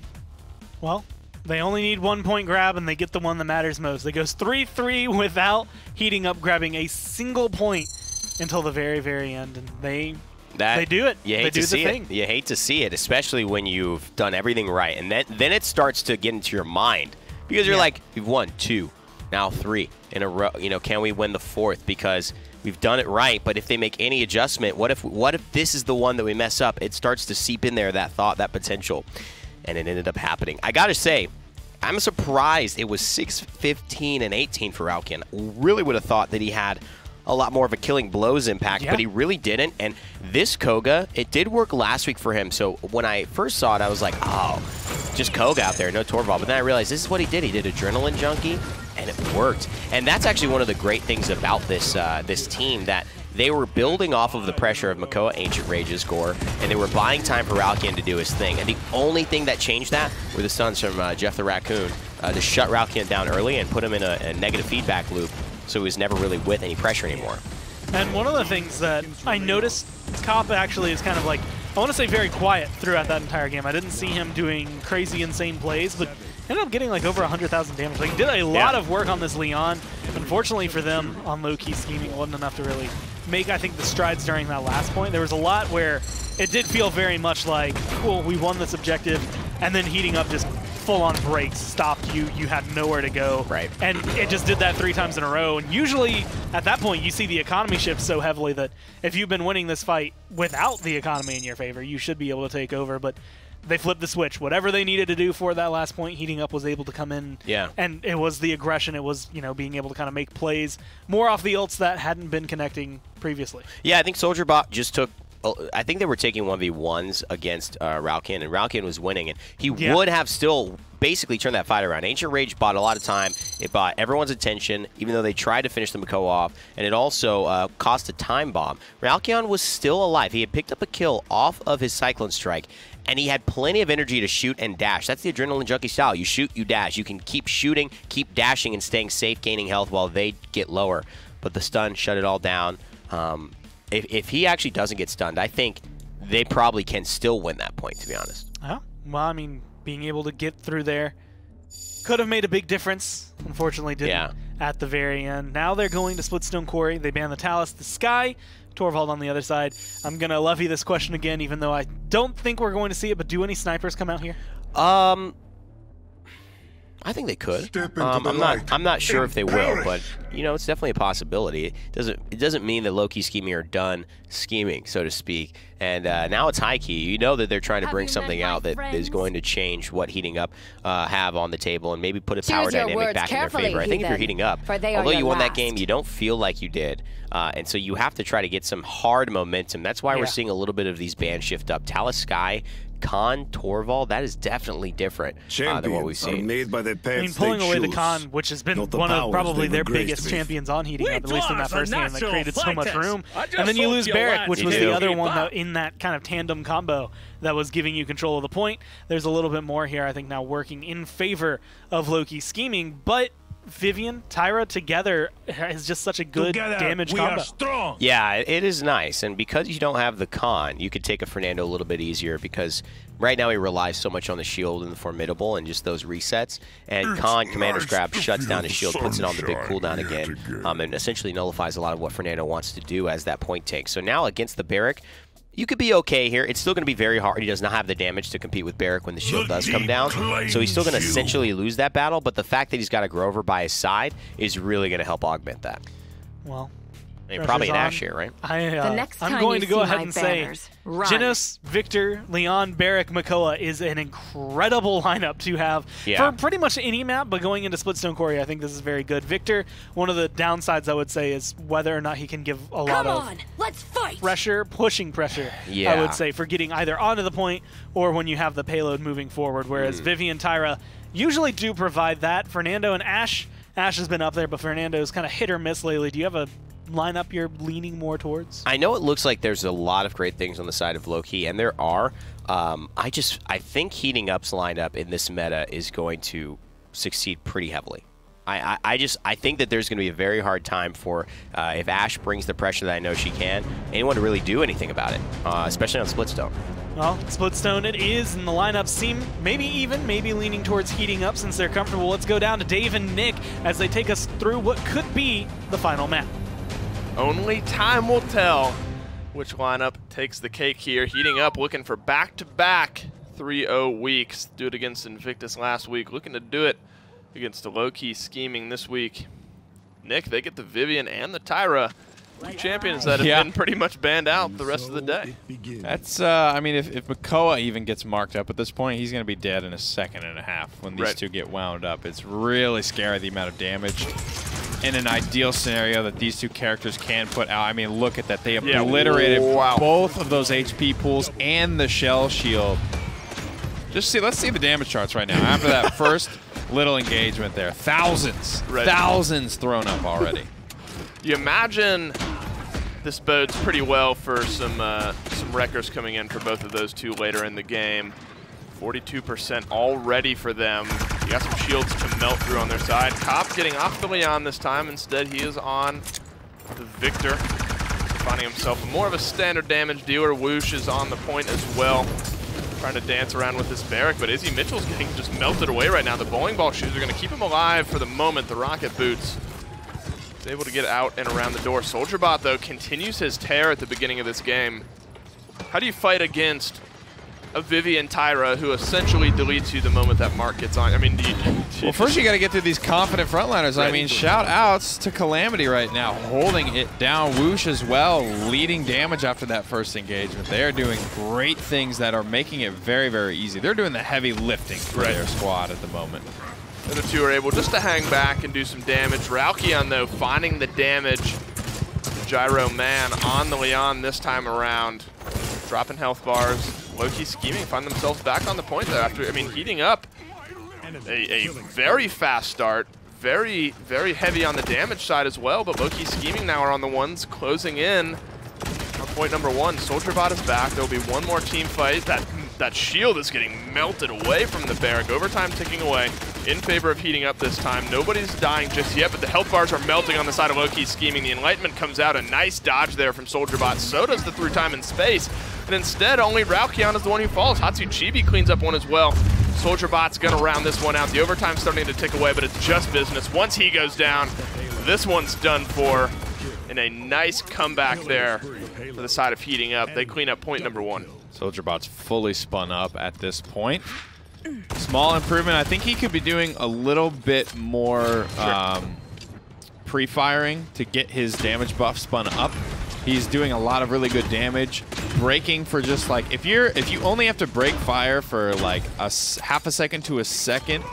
Well, they only need 1 point grab, and they get the one that matters most. It goes 3-3 without heating up, grabbing a single point until the very, very end, and they do it. You hate to see it. You hate to see it, especially when you've done everything right, and then it starts to get into your mind because you're like, we've won 2, now 3 in a row. You know, can we win the 4th? Because we've done it right, but if they make any adjustment, what if this is the one that we mess up? It starts to seep in there, that thought, that potential, and it ended up happening. I gotta say, I'm surprised it was 6-15 and 18 for Ralkyan. Really would have thought that he had a lot more of a killing blows impact, but he really didn't. And this Koga, it did work last week for him. So when I first saw it, I was like, oh, just Koga out there, no Torvald. But then I realized this is what he did. He did Adrenaline Junkie, and it worked. And that's actually one of the great things about this this team, that they were building off of the pressure of Makoa Ancient Rage's score, and they were buying time for Ralkyan to do his thing. And the only thing that changed that were the stuns from Jeff the Raccoon to shut Ralkyan down early and put him in a negative feedback loop, so he was never really with any pressure anymore. And one of the things that I noticed, Kopp actually is kind of like, I want to say very quiet throughout that entire game. I didn't see him doing crazy, insane plays, but ended up getting like over 100,000 damage. Like, he did a lot of work on this Leon. Unfortunately for them, on Lowkey scheming, it wasn't enough to really make, I think, the strides during that last point. There was a lot where it did feel very much like, cool, we won this objective, and then heating up just full-on brakes stopped you. You had nowhere to go. Right. And it just did that 3 times in a row. And usually, at that point, you see the economy shift so heavily that if you've been winning this fight without the economy in your favor, you should be able to take over. But they flipped the switch. Whatever they needed to do for that last point, heating up was able to come in. Yeah. And it was the aggression. It was, you know, being able to kind of make plays more off the ults that hadn't been connecting previously. Yeah, I think Soldier Bot just took, I think they were taking 1v1s against Ralkyan, and Ralkyan was winning, and he would have still basically turned that fight around. Ancient Rage bought a lot of time. It bought everyone's attention, even though they tried to finish the Makoa off, and it also cost a time bomb. Ralkyan was still alive. He had picked up a kill off of his Cyclone Strike, and he had plenty of energy to shoot and dash. That's the Adrenaline Junkie style. You shoot, you dash. You can keep shooting, keep dashing, and staying safe, gaining health while they get lower. But the stun shut it all down. If he actually doesn't get stunned, I think they probably can still win that point, to be honest. Oh, well, I mean, being able to get through there could have made a big difference. Unfortunately, didn't at the very end. Now they're going to Splitstone Quarry. They ban the Talus, the Sky, Torvald on the other side. I'm going to Luffy this question again, even though I don't think we're going to see it, but do any snipers come out here? I think they could. I'm not sure if they will, but you know, it's definitely a possibility. It doesn't mean that Lowkey scheming are done scheming, so to speak. And now it's high key. You know that they're trying to bring something out that is going to change what heating up have on the table and maybe put a power dynamic back in their favor. I think if you're heating up, although you won that game, you don't feel like you did. And so you have to try to get some hard momentum. That's why we're seeing a little bit of these bands shift up. Talus Sky, Khan, Torvald, that is definitely different than what we've seen. I mean, pulling away the Khan, which has been one of probably their biggest champions on heating up, at least in that first game, that created so much room. And then you lose Barrick, which was the other one that in that kind of tandem combo that was giving you control of the point. There's a little bit more here, I think, now working in favor of Lowkey scheming, but Vivian, Tyra together is just such a good damage combo. Yeah, it is nice, and because you don't have the Khan, you could take a Fernando a little bit easier because right now he relies so much on the shield and the Formidable and just those resets, and Khan Commander's Grab shuts down his shield, puts it on the big cooldown again, and essentially nullifies a lot of what Fernando wants to do as that point takes. So now against the Barrick, you could be okay here. It's still going to be very hard. He does not have the damage to compete with Barrick when the shield does come down. So he's still going to essentially lose that battle, but the fact that he's got a Grover by his side is really going to help augment that. Well, I mean, probably an Ash here, right? I'm going to go ahead and say Genos, Victor, Leon, Barrick, Makoa is an incredible lineup to have for pretty much any map, but going into Splitstone Quarry, I think this is very good. Victor, one of the downsides I would say is whether or not he can give a lot of let's fight. Pressure, pushing pressure, I would say, for getting either onto the point or when you have the payload moving forward, whereas Vivian, Tyra usually do provide that. Fernando and Ash has been up there, but Fernando's kind of hit or miss lately. Do you have a lineup you're leaning more towards? I know it looks like there's a lot of great things on the side of Lowkey, and there are. I think Heating Up's lineup in this meta is going to succeed pretty heavily. I think that there's going to be a very hard time for, if Ash brings the pressure that I know she can, anyone to really do anything about it, especially on Splitstone. Well, Splitstone it is, and the lineups seem maybe leaning towards Heating Up since they're comfortable. Let's go down to Dave and Nick as they take us through what could be the final map. Only time will tell which lineup takes the cake here. Heating Up looking for back-to-back 3-0 weeks. Do it against Invictus last week. Looking to do it against the Lowkey Scheming this week. Nick, they get the Vivian and the Tyra. Two champions that have been pretty much banned out the rest of the day. That's, I mean, if Makoa even gets marked up at this point, he's going to be dead in a second and a half when these two get wound up. It's really scary the amount of damage in an ideal scenario that these two characters can put out. I mean, look at that. They obliterated both of those HP pools and the shell shield. Let's see the damage charts right now. After that first little engagement there, thousands thrown up already. You imagine this bodes pretty well for some wreckers coming in for both of those two later in the game. 42% already for them. You got some shields to melt through on their side. Cop getting off the Leon this time. Instead, he is on the Victor, finding himself more of a standard damage dealer. Whoosh is on the point as well, trying to dance around with this Barrick, but Izzy Mitchell's getting just melted away right now. The bowling ball shoes are going to keep him alive for the moment. The rocket boots is able to get out and around the door. SoldierBot, though, continues his tear at the beginning of this game. How do you fight against a Vivian Tyra who essentially deletes you the moment that mark gets on? I mean, well, first you got to get through these confident frontliners. I mean, shout outs to Calamity right now, holding it down. Whoosh as well, leading damage after that first engagement. They are doing great things that are making it very, very easy. They're doing the heavy lifting for their squad at the moment. The two are able just to hang back and do some damage. Ralkion, though, finding the damage. Gyro Man on the Leon this time around, dropping health bars. Lowkey Scheming find themselves back on the point there after, I mean, Heating Up a very fast start, very, very heavy on the damage side as well, but Lowkey Scheming now are on the ones closing in on point number one. SoldierBot is back. There'll be one more team fight. That shield is getting melted away from the Barrack. Overtime ticking away in favor of Heating Up this time. Nobody's dying just yet, but the health bars are melting on the side of Lowkey Scheming. The Enlightenment comes out. A nice dodge there from SoldierBot. So does the through time and space. And instead, only Ralkion is the one who falls. Hatsuchibi cleans up one as well. SoldierBot's going to round this one out. The overtime's starting to tick away, but it's just business. Once he goes down, this one's done for. And a nice comeback there for the side of Heating Up. They clean up point number one. SoldierBot's fully spun up at this point. Small improvement. I think he could be doing a little bit more pre-firing to get his damage buff spun up. He's doing a lot of really good damage. Breaking for just like, if you only have to break fire for like half a second to a second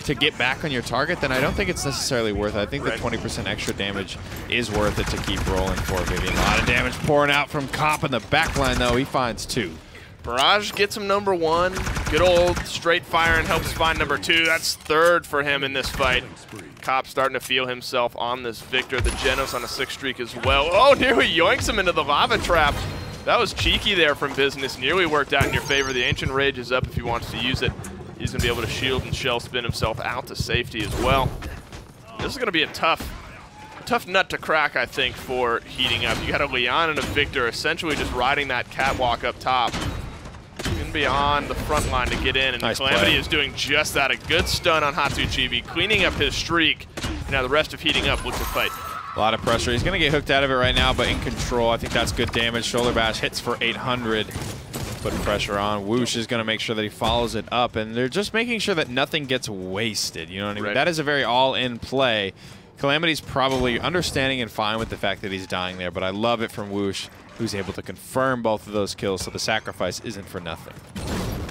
to get back on your target, then I don't think it's necessarily worth it. I think the 20% extra damage is worth it to keep rolling for Vivian. A lot of damage pouring out from Cop in the backline, though. He finds two. Barrage gets him number one. Good old straight fire and helps find number two. That's third for him in this fight. Cop starting to feel himself on this Victor. The Genos on a 6 streak as well. Oh, nearly yoinks him into the lava trap. That was cheeky there from Business. Nearly worked out in your favor. The Ancient Rage is up if he wants to use it. He's going to be able to shield and shell spin himself out to safety as well. This is going to be a tough nut to crack, I think, for Heating Up. You got a Leon and a Victor essentially just riding that catwalk up top. Going to be on the front line to get in, and nice Calamity is doing just that. A good stun on Hatsuchibi, cleaning up his streak. Now the rest of Heating Up look to fight. A lot of pressure. He's going to get hooked out of it right now, but in control. I think that's good damage. Shoulder bash hits for 800. Putting pressure on. Whoosh is going to make sure that he follows it up, and they're just making sure that nothing gets wasted. You know what I mean? That is a very all-in play Calamity's probably understanding and fine with the fact that he's dying there, but I love it from Whoosh, who's able to confirm both of those kills, so the sacrifice isn't for nothing.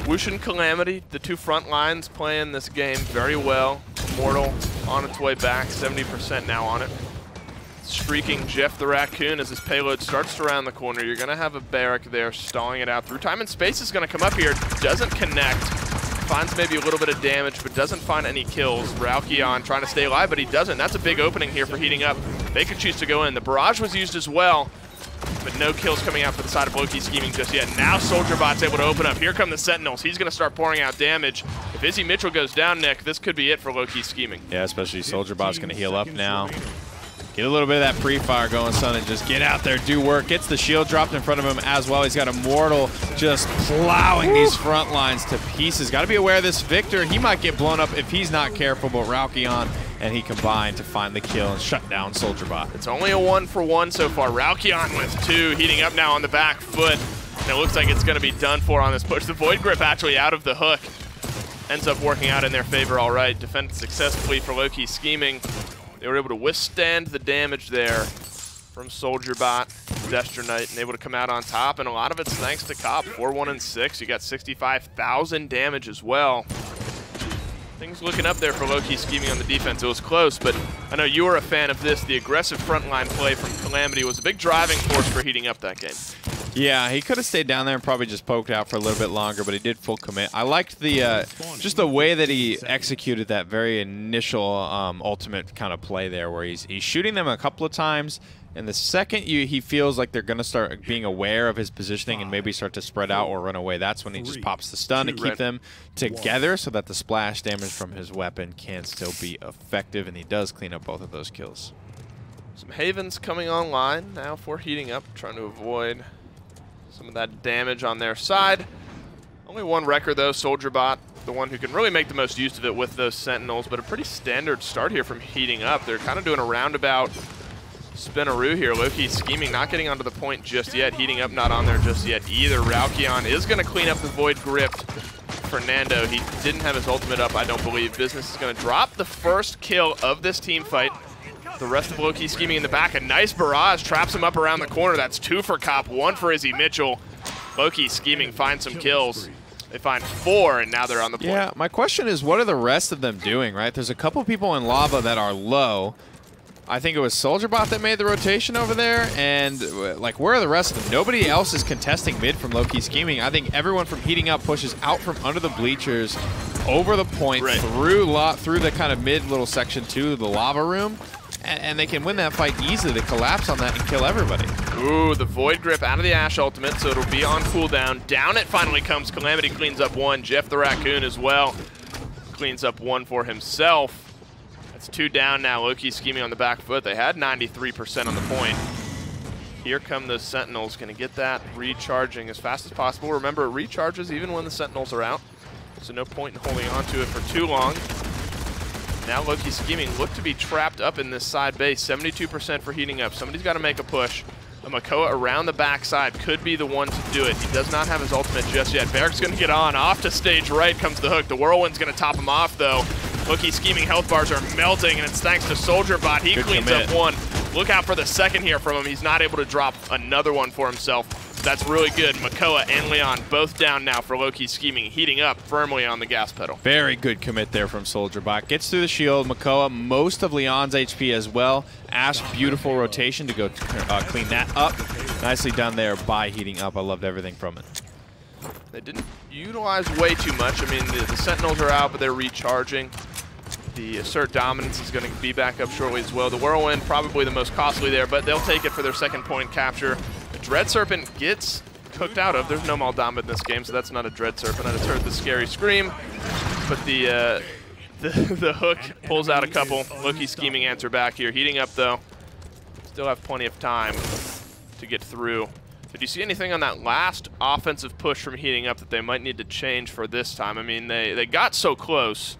Whoosh and Calamity, the two front lines, playing this game very well. Mortal on its way back, 70% now on it. Streaking Jeff the Raccoon as his payload starts to round the corner. You're going to have a barrack there stalling it out through. Time and Space is going to come up here, doesn't connect. Finds maybe a little bit of damage, but doesn't find any kills. Lowkey on trying to stay alive, but he doesn't. That's a big opening here for heating up. They could choose to go in. The barrage was used as well, but no kills coming out for the side of Lowkey Scheming just yet. Now SoldierBot's able to open up. Here come the Sentinels. He's going to start pouring out damage. If Izzy Mitchell goes down, Nick, this could be it for Lowkey Scheming. Yeah, especially SoldierBot's going to heal up now. Get a little bit of that pre-fire going, son, and just get out there, do work. Gets the shield dropped in front of him as well. He's got Immortal just plowing these front lines to pieces. Got to be aware of this Victor. He might get blown up if he's not careful, but Lowkey on, and he combined to find the kill and shut down SoldierBot. It's only a 1-for-1 so far. Lowkey on with 2, heating up now on the back foot. And it looks like it's going to be done for on this push. The Void Grip actually out of the hook. Ends up working out in their favor all right. Defended successfully for Lowkey Scheming. They were able to withstand the damage there from SoldierBot, Destro Knight, and able to come out on top. And a lot of it's thanks to Cop. 4-1-6. You got 65,000 damage as well. Things looking up there for Lowkey Scheming on the defense. It was close, but I know you were a fan of this. The aggressive frontline play from Calamity was a big driving force for heating up that game. Yeah, he could have stayed down there and probably just poked out for a little bit longer, but he did full commit. I liked the just the way that he executed that very initial ultimate kind of play there, where he's shooting them a couple of times, and the second he feels like they're going to start being aware of his positioning and maybe start to spread out or run away, that's when he just pops the stun to keep them together so that the splash damage from his weapon can still be effective, and he does clean up both of those kills. Some Havens coming online now for heating up, trying to avoid some of that damage on their side. Only one wrecker though, SoldierBot, the one who can really make the most use of it with those Sentinels, but a pretty standard start here from heating up. They're kind of doing a roundabout spinaroo here. Lowkey Scheming not getting onto the point just yet. Heating up not on there just yet either. Raukion is going to clean up the Void Gripped. Fernando, he didn't have his ultimate up, I don't believe. Business is going to drop the first kill of this team fight. The rest of Lowkey Scheming in the back. A nice barrage traps him up around the corner. That's 2 for Cop, 1 for Izzy Mitchell. Lowkey Scheming finds some kills. They find 4, and now they're on the point. Yeah, my question is, what are the rest of them doing, right? There's a couple people in lava that are low. I think it was SoldierBot that made the rotation over there, and like, where are the rest of them? Nobody else is contesting mid from Lowkey Scheming. I think everyone from heating up pushes out from under the bleachers, over the point, through the kind of mid little section to the lava room, and they can win that fight easily. They collapse on that and kill everybody. Ooh, the Void Grip out of the Ash ultimate, so it'll be on cooldown. Down it finally comes. Calamity cleans up 1. Jeff the Raccoon as well cleans up 1 for himself. That's 2 down now. Lowkey Scheming on the back foot. They had 93% on the point. Here come the Sentinels. Going to get that recharging as fast as possible. Remember, it recharges even when the Sentinels are out, so no point in holding on to it for too long. Now Lowkey Scheming look to be trapped up in this side base. 72% for heating up. Somebody's got to make a push. The Makoa around the backside could be the one to do it. He does not have his ultimate just yet. Barrick's going to get on. Off to stage right comes the hook. The Whirlwind's going to top him off, though. Lowkey Scheming health bars are melting, and it's thanks to SoldierBot. He cleans up 1. Look out for the second here from him. He's not able to drop another one for himself. That's really good. Makoa and Leon both down now for Lowkey Scheming, heating up firmly on the gas pedal. Very good commit there from SoldierBot. Gets through the shield. Makoa, most of Leon's HP as well. Ash, beautiful rotation to go clean that up. Nicely done there by heating up. I loved everything from it. They didn't utilize way too much. I mean, the Sentinels are out, but they're recharging. The Assert Dominance is going to be back up shortly as well. The Whirlwind, probably the most costly there, but they'll take it for their second point capture. The Dread Serpent gets cooked out of. There's no Maldamba in this game, so that's not a Dread Serpent. I just heard the scary scream, but the hook pulls out a couple. Lowkey Scheming answer back here. Heating up, though. Still have plenty of time to get through. Did you see anything on that last offensive push from heating up that they might need to change for this time? I mean, they got so close.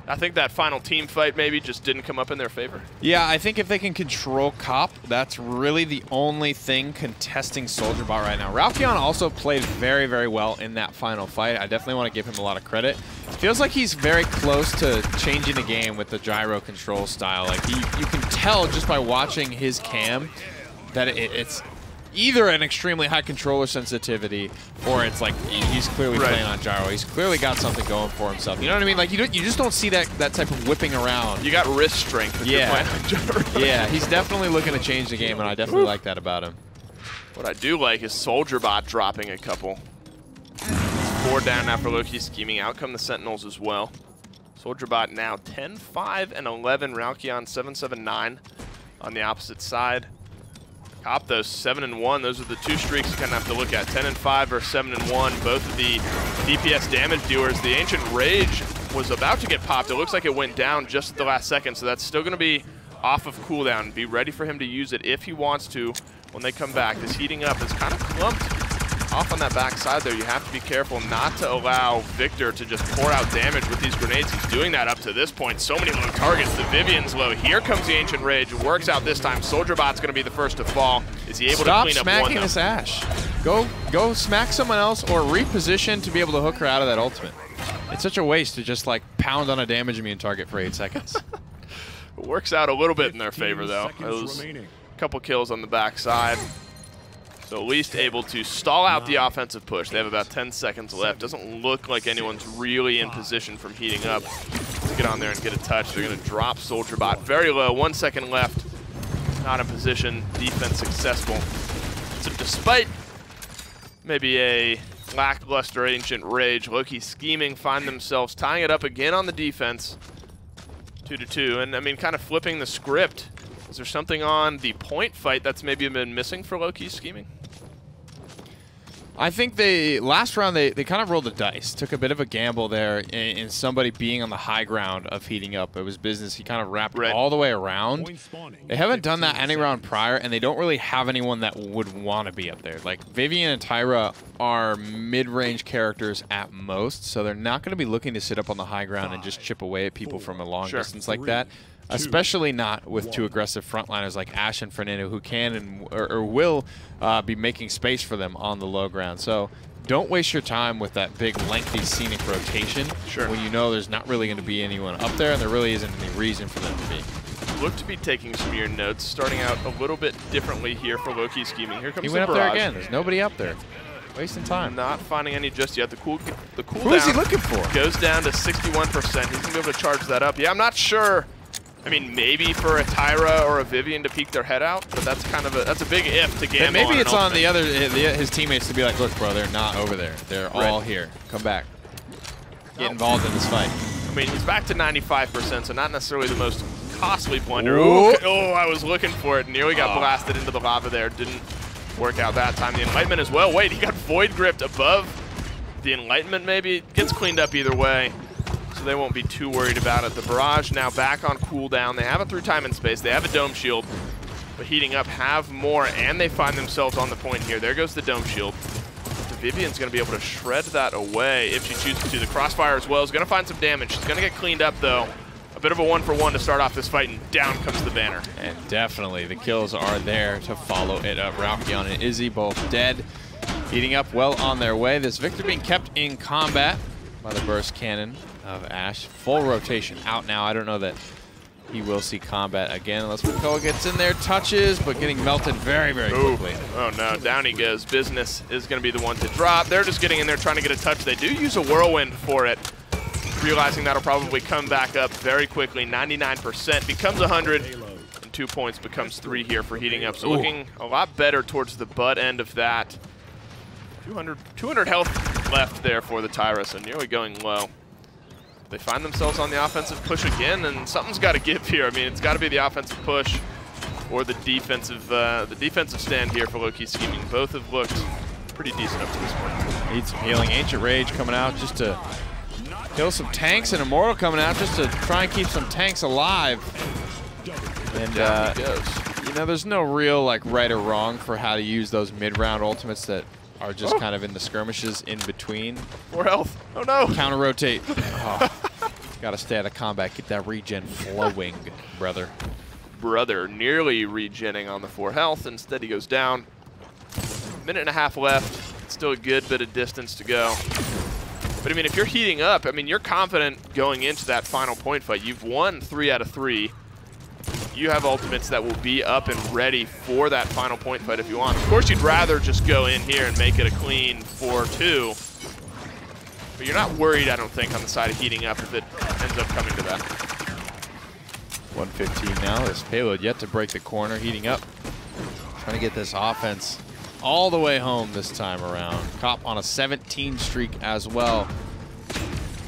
I think that final team fight maybe just didn't come up in their favor. Yeah, I think if they can control Cop, that's really the only thing contesting Soldier Bot right now. Ralkion also played very, very well in that final fight. I definitely want to give him a lot of credit. Feels like he's very close to changing the game with the gyro control style. Like you can tell just by watching his cam that it's either an extremely high controller sensitivity or it's like he's clearly playing on gyro. He's clearly got something going for himself. You know what I mean? Like you just don't see that type of whipping around. You got wrist strength if you're playing on gyro. Yeah, he's definitely looking to change the game, and I definitely like that about him. What I do like is Soldier Bot dropping a couple. 4 down now for Lowkey scheming. Out come the Sentinels as well. Soldier Bot now 10-5 and 11. Ralkion 7-7-9 on the opposite side. Cop those 7-1. Those are the 2 streaks you kind of have to look at. 10-5 or 7-1. Both of the DPS damage dealers. The Ancient Rage was about to get popped. It looks like it went down just at the last second, so that's still going to be off of cooldown. Be ready for him to use it if he wants to when they come back. This heating up is kind of clumped off on that back side there. You have to be careful not to allow Victor to just pour out damage with these grenades. He's doing that up to this point. So many low targets. The Vivian's low. Here comes the Ancient Rage. It works out this time. Soldier Bot's going to be the first to fall. Is he able to clean up one? Stop smacking this Ashe. Go smack someone else or reposition to be able to hook her out of that ultimate. It's such a waste to just like pound on a damage immune target for 8 seconds. It works out a little bit in their favor though. Those couple kills on the back side. So at least able to stall out the offensive push. They have about 10 seconds left. Doesn't look like anyone's really in position from heating up to get on there and get a touch. They're going to drop Soldier Bot very low. 1 second left. Not in position. Defense successful. So despite maybe a lackluster Ancient Rage, Lowkey scheming find themselves tying it up again on the defense. 2-2. And I mean, kind of flipping the script. Is there something on the point fight that's maybe been missing for Lowkey scheming? I think last round they kind of rolled the dice, took a bit of a gamble there in somebody being on the high ground of heating up. It was business. He kind of wrapped all the way around. They haven't done that any round prior, and they don't really have anyone that would want to be up there. Like Vivian and Tyra are mid-range characters at most, so they're not going to be looking to sit up on the high ground and just chip away at people from a long distance like that. Especially not with 2 aggressive frontliners like Ashe and Fernando, who can or will be making space for them on the low ground. So don't waste your time with that big, lengthy, scenic rotation when you know there's not really going to be anyone up there, and there really isn't any reason for them to be. Look to be taking some of your notes, starting out a little bit differently here for Lowkey scheming. Here comes he went up there again. There's nobody up there. Wasting time. Not finding any just yet. The cooldown. Who is he looking for? Goes down to 61%. He's going to be able to charge that up. Yeah, I'm not sure. I mean, maybe for a Tyra or a Vivian to peek their head out, but that's kind of a big if to gamble. Maybe it's on the other his teammates to be like, look, bro, they're not over there. They're all here. Come back. Get involved in this fight. I mean, he's back to 95%, so not necessarily the most costly blunder. Ooh. Oh, I was looking for it. Nearly got blasted into the lava there. Didn't work out that time. The Enlightenment as well. Wait, he got void gripped above the Enlightenment maybe. Gets cleaned up either way. So they won't be too worried about it. The Barrage now back on cooldown. They have it through time and space. They have a Dome Shield, but heating up have more, and they find themselves on the point here. There goes the Dome Shield. The Vivian's going to be able to shred that away if she chooses to. The Crossfire as well is going to find some damage. She's going to get cleaned up, though. A bit of a 1-for-1 to start off this fight, and down comes the banner. And definitely the kills are there to follow it up. Ralkion and Izzy both dead. Heating up well on their way. This Victor being kept in combat by the burst cannon of Ashe. Full rotation out now. I don't know that he will see combat again unless Makoa gets in there, touches, but getting melted very, very quickly. Oh no, down he goes. Business is going to be the one to drop. They're just getting in there trying to get a touch. They do use a whirlwind for it, realizing that'll probably come back up very quickly. 99% becomes 100, and 2 points becomes 3 here for heating up. So looking a lot better towards the butt end of that. 200 health left there for the Tyra, so nearly going low. They find themselves on the offensive push again, and something's got to give here. I mean, it's got to be the offensive push or the defensive stand here for Lowkey scheming. Both have looked pretty decent up to this point. Need some healing. Ancient Rage coming out just to kill some tanks, and Immortal coming out just to try and keep some tanks alive. And you know, there's no real like right or wrong for how to use those mid-round ultimates that are just kind of in the skirmishes in between. 4 health. Oh no. Counter rotate. Oh. Got to stay out of combat, get that regen flowing, brother. Nearly regenning on the 4 health. Instead, he goes down. Minute and a half left. Still a good bit of distance to go. But I mean, if you're heating up, I mean, you're confident going into that final point fight. You've won 3 out of 3. You have ultimates that will be up and ready for that final point fight if you want. Of course, you'd rather just go in here and make it a clean 4-2. But you're not worried, I don't think, on the side of heating up if it ends up coming to that. 115 now. This payload yet to break the corner, heating up. Trying to get this offense all the way home this time around. Cop on a 17 streak as well.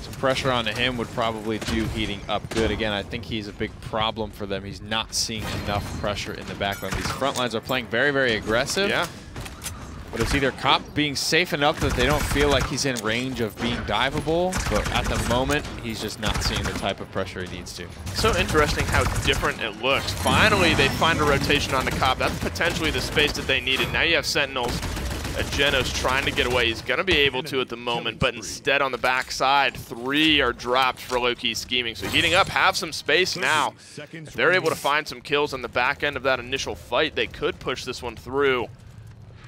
Some pressure onto him would probably do heating up good. Again, I think he's a big problem for them. He's not seeing enough pressure in the background. These front lines are playing very, very aggressive. Yeah. But it's either Cop being safe enough that they don't feel like he's in range of being diveable, but at the moment, he's just not seeing the type of pressure he needs to. So interesting how different it looks. Finally, they find a rotation on the Cop. That's potentially the space that they needed. Now you have Sentinels. Genos trying to get away. He's going to be able to at the moment, but instead on the backside, 3 are dropped for Lowkey scheming. So heating up, have some space now. If they're able to find some kills on the back end of that initial fight, they could push this one through.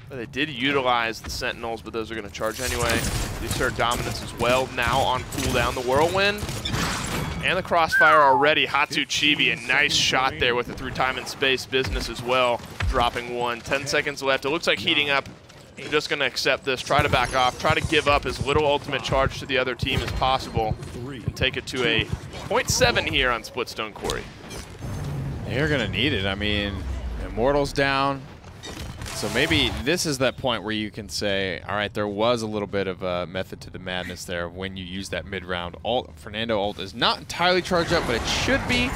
They did utilize the Sentinels, but those are going to charge anyway. They assert dominance as well. Now on cooldown, the Whirlwind and the Crossfire already. Hatsuchibi, a nice shot there with it through time and space business as well. Dropping 1. 10 seconds left. It looks like heating up. They're just going to accept this, try to back off, try to give up as little ultimate charge to the other team as possible, and take it to a 0.7 here on Splitstone Quarry. They're going to need it. I mean, Immortal's down. So maybe this is that point where you can say, all right, there was a little bit of a method to the madness there when you use that mid-round ult. Fernando ult is not entirely charged up, but it should be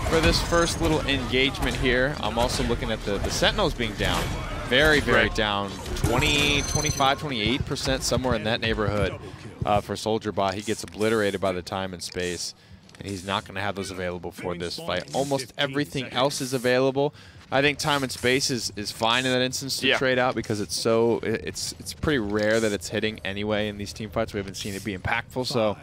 for this first little engagement here. I'm also looking at the Sentinels being down. Very, very down. 20, 25, 28%, somewhere in that neighborhood for Soldier Bot. He gets obliterated by the time and space, and he's not going to have those available for this fight. Almost everything else is available. I think time and space is fine in that instance to trade out because it's it's pretty rare that it's hitting anyway in these team fights. We haven't seen it be impactful, so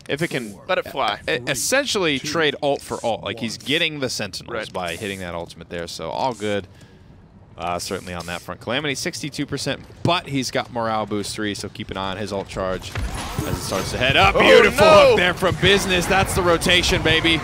if it can let it fly, essentially trade ult for ult. Like he's getting the Sentinels by hitting that ultimate there, so all good. Certainly on that front. Calamity 62%, but he's got morale boost 3, so keep an eye on his ult charge as it starts to head up. Beautiful hook there from Business. That's the rotation, baby.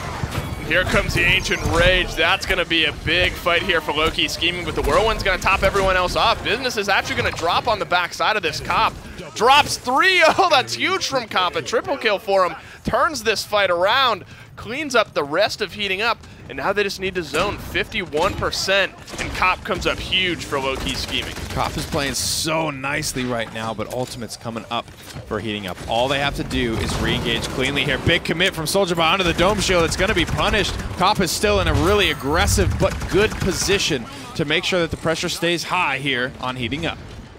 Here comes the Ancient Rage. That's going to be a big fight here for Lowkey scheming, but the Whirlwind's going to top everyone else off. Business is actually going to drop on the backside of this Cop. Drops 3. Oh, that's huge from Cop. A triple kill for him. Turns this fight around. Cleans up the rest of heating up. And now they just need to zone 51%. And Cop comes up huge for Lowkey scheming. Cop is playing so nicely right now, but Ultimate's coming up for heating up. All they have to do is re-engage cleanly here. Big commit from Soldier Bot onto the Dome Shield. It's going to be punished. Cop is still in a really aggressive but good position to make sure that the pressure stays high here on heating up.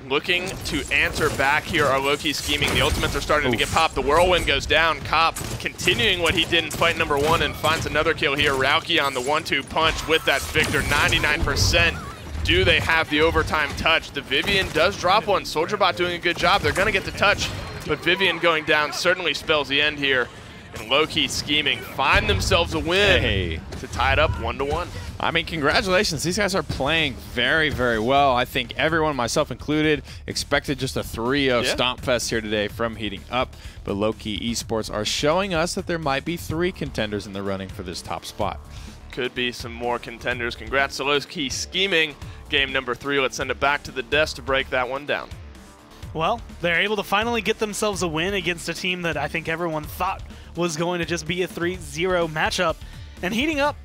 Looking to answer back here are Lowkey scheming. The ultimates are starting to get popped. The Whirlwind goes down. Cop continuing what he did in fight number 1 and finds another kill here. Lowkey on the 1-2 punch with that Victor. 99%. Do they have the overtime touch? The Vivian does drop one. Soldier Bot doing a good job. They're going to get the touch, but Vivian going down certainly spells the end here. And Lowkey scheming find themselves a win to tie it up 1-1. I mean, congratulations. These guys are playing very, very well. I think everyone, myself included, expected just a 3-0 Stomp Fest here today from heating up. But Lowkey Esports are showing us that there might be 3 contenders in the running for this top spot. Could be some more contenders. Congrats to Lowkey scheming. Game number 3. Let's send it back to the desk to break that one down. Well, they're able to finally get themselves a win against a team that I think everyone thought was going to just be a 3-0 matchup. And heating up,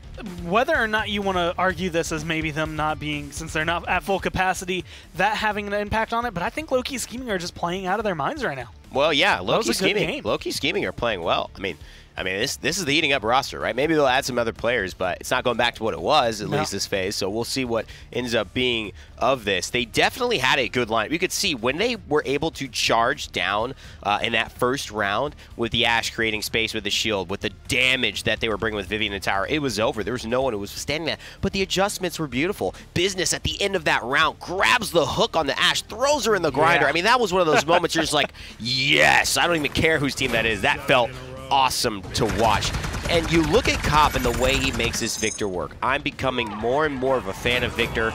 whether or not you want to argue this as maybe them not being, since they're not at full capacity, that having an impact on it, but I think Lowkey scheming are just playing out of their minds right now. Well, yeah, Lowkey scheming are playing well. I mean, this is the heating up roster, right? Maybe they'll add some other players, but it's not going back to what it was, at least this phase. So we'll see what ends up being of this. They definitely had a good line. You could see when they were able to charge down in that first round with the Ashe creating space with the shield, with the damage that they were bringing with Vivian and Tower, it was over. There was no one who was standing there. But the adjustments were beautiful. Business at the end of that round grabs the hook on the Ashe, throws her in the grinder. I mean, that was one of those moments you're just like, yes, I don't even care whose team that is. That felt awesome to watch. And you look at Cop and the way he makes this Victor work. I'm becoming more and more of a fan of Victor.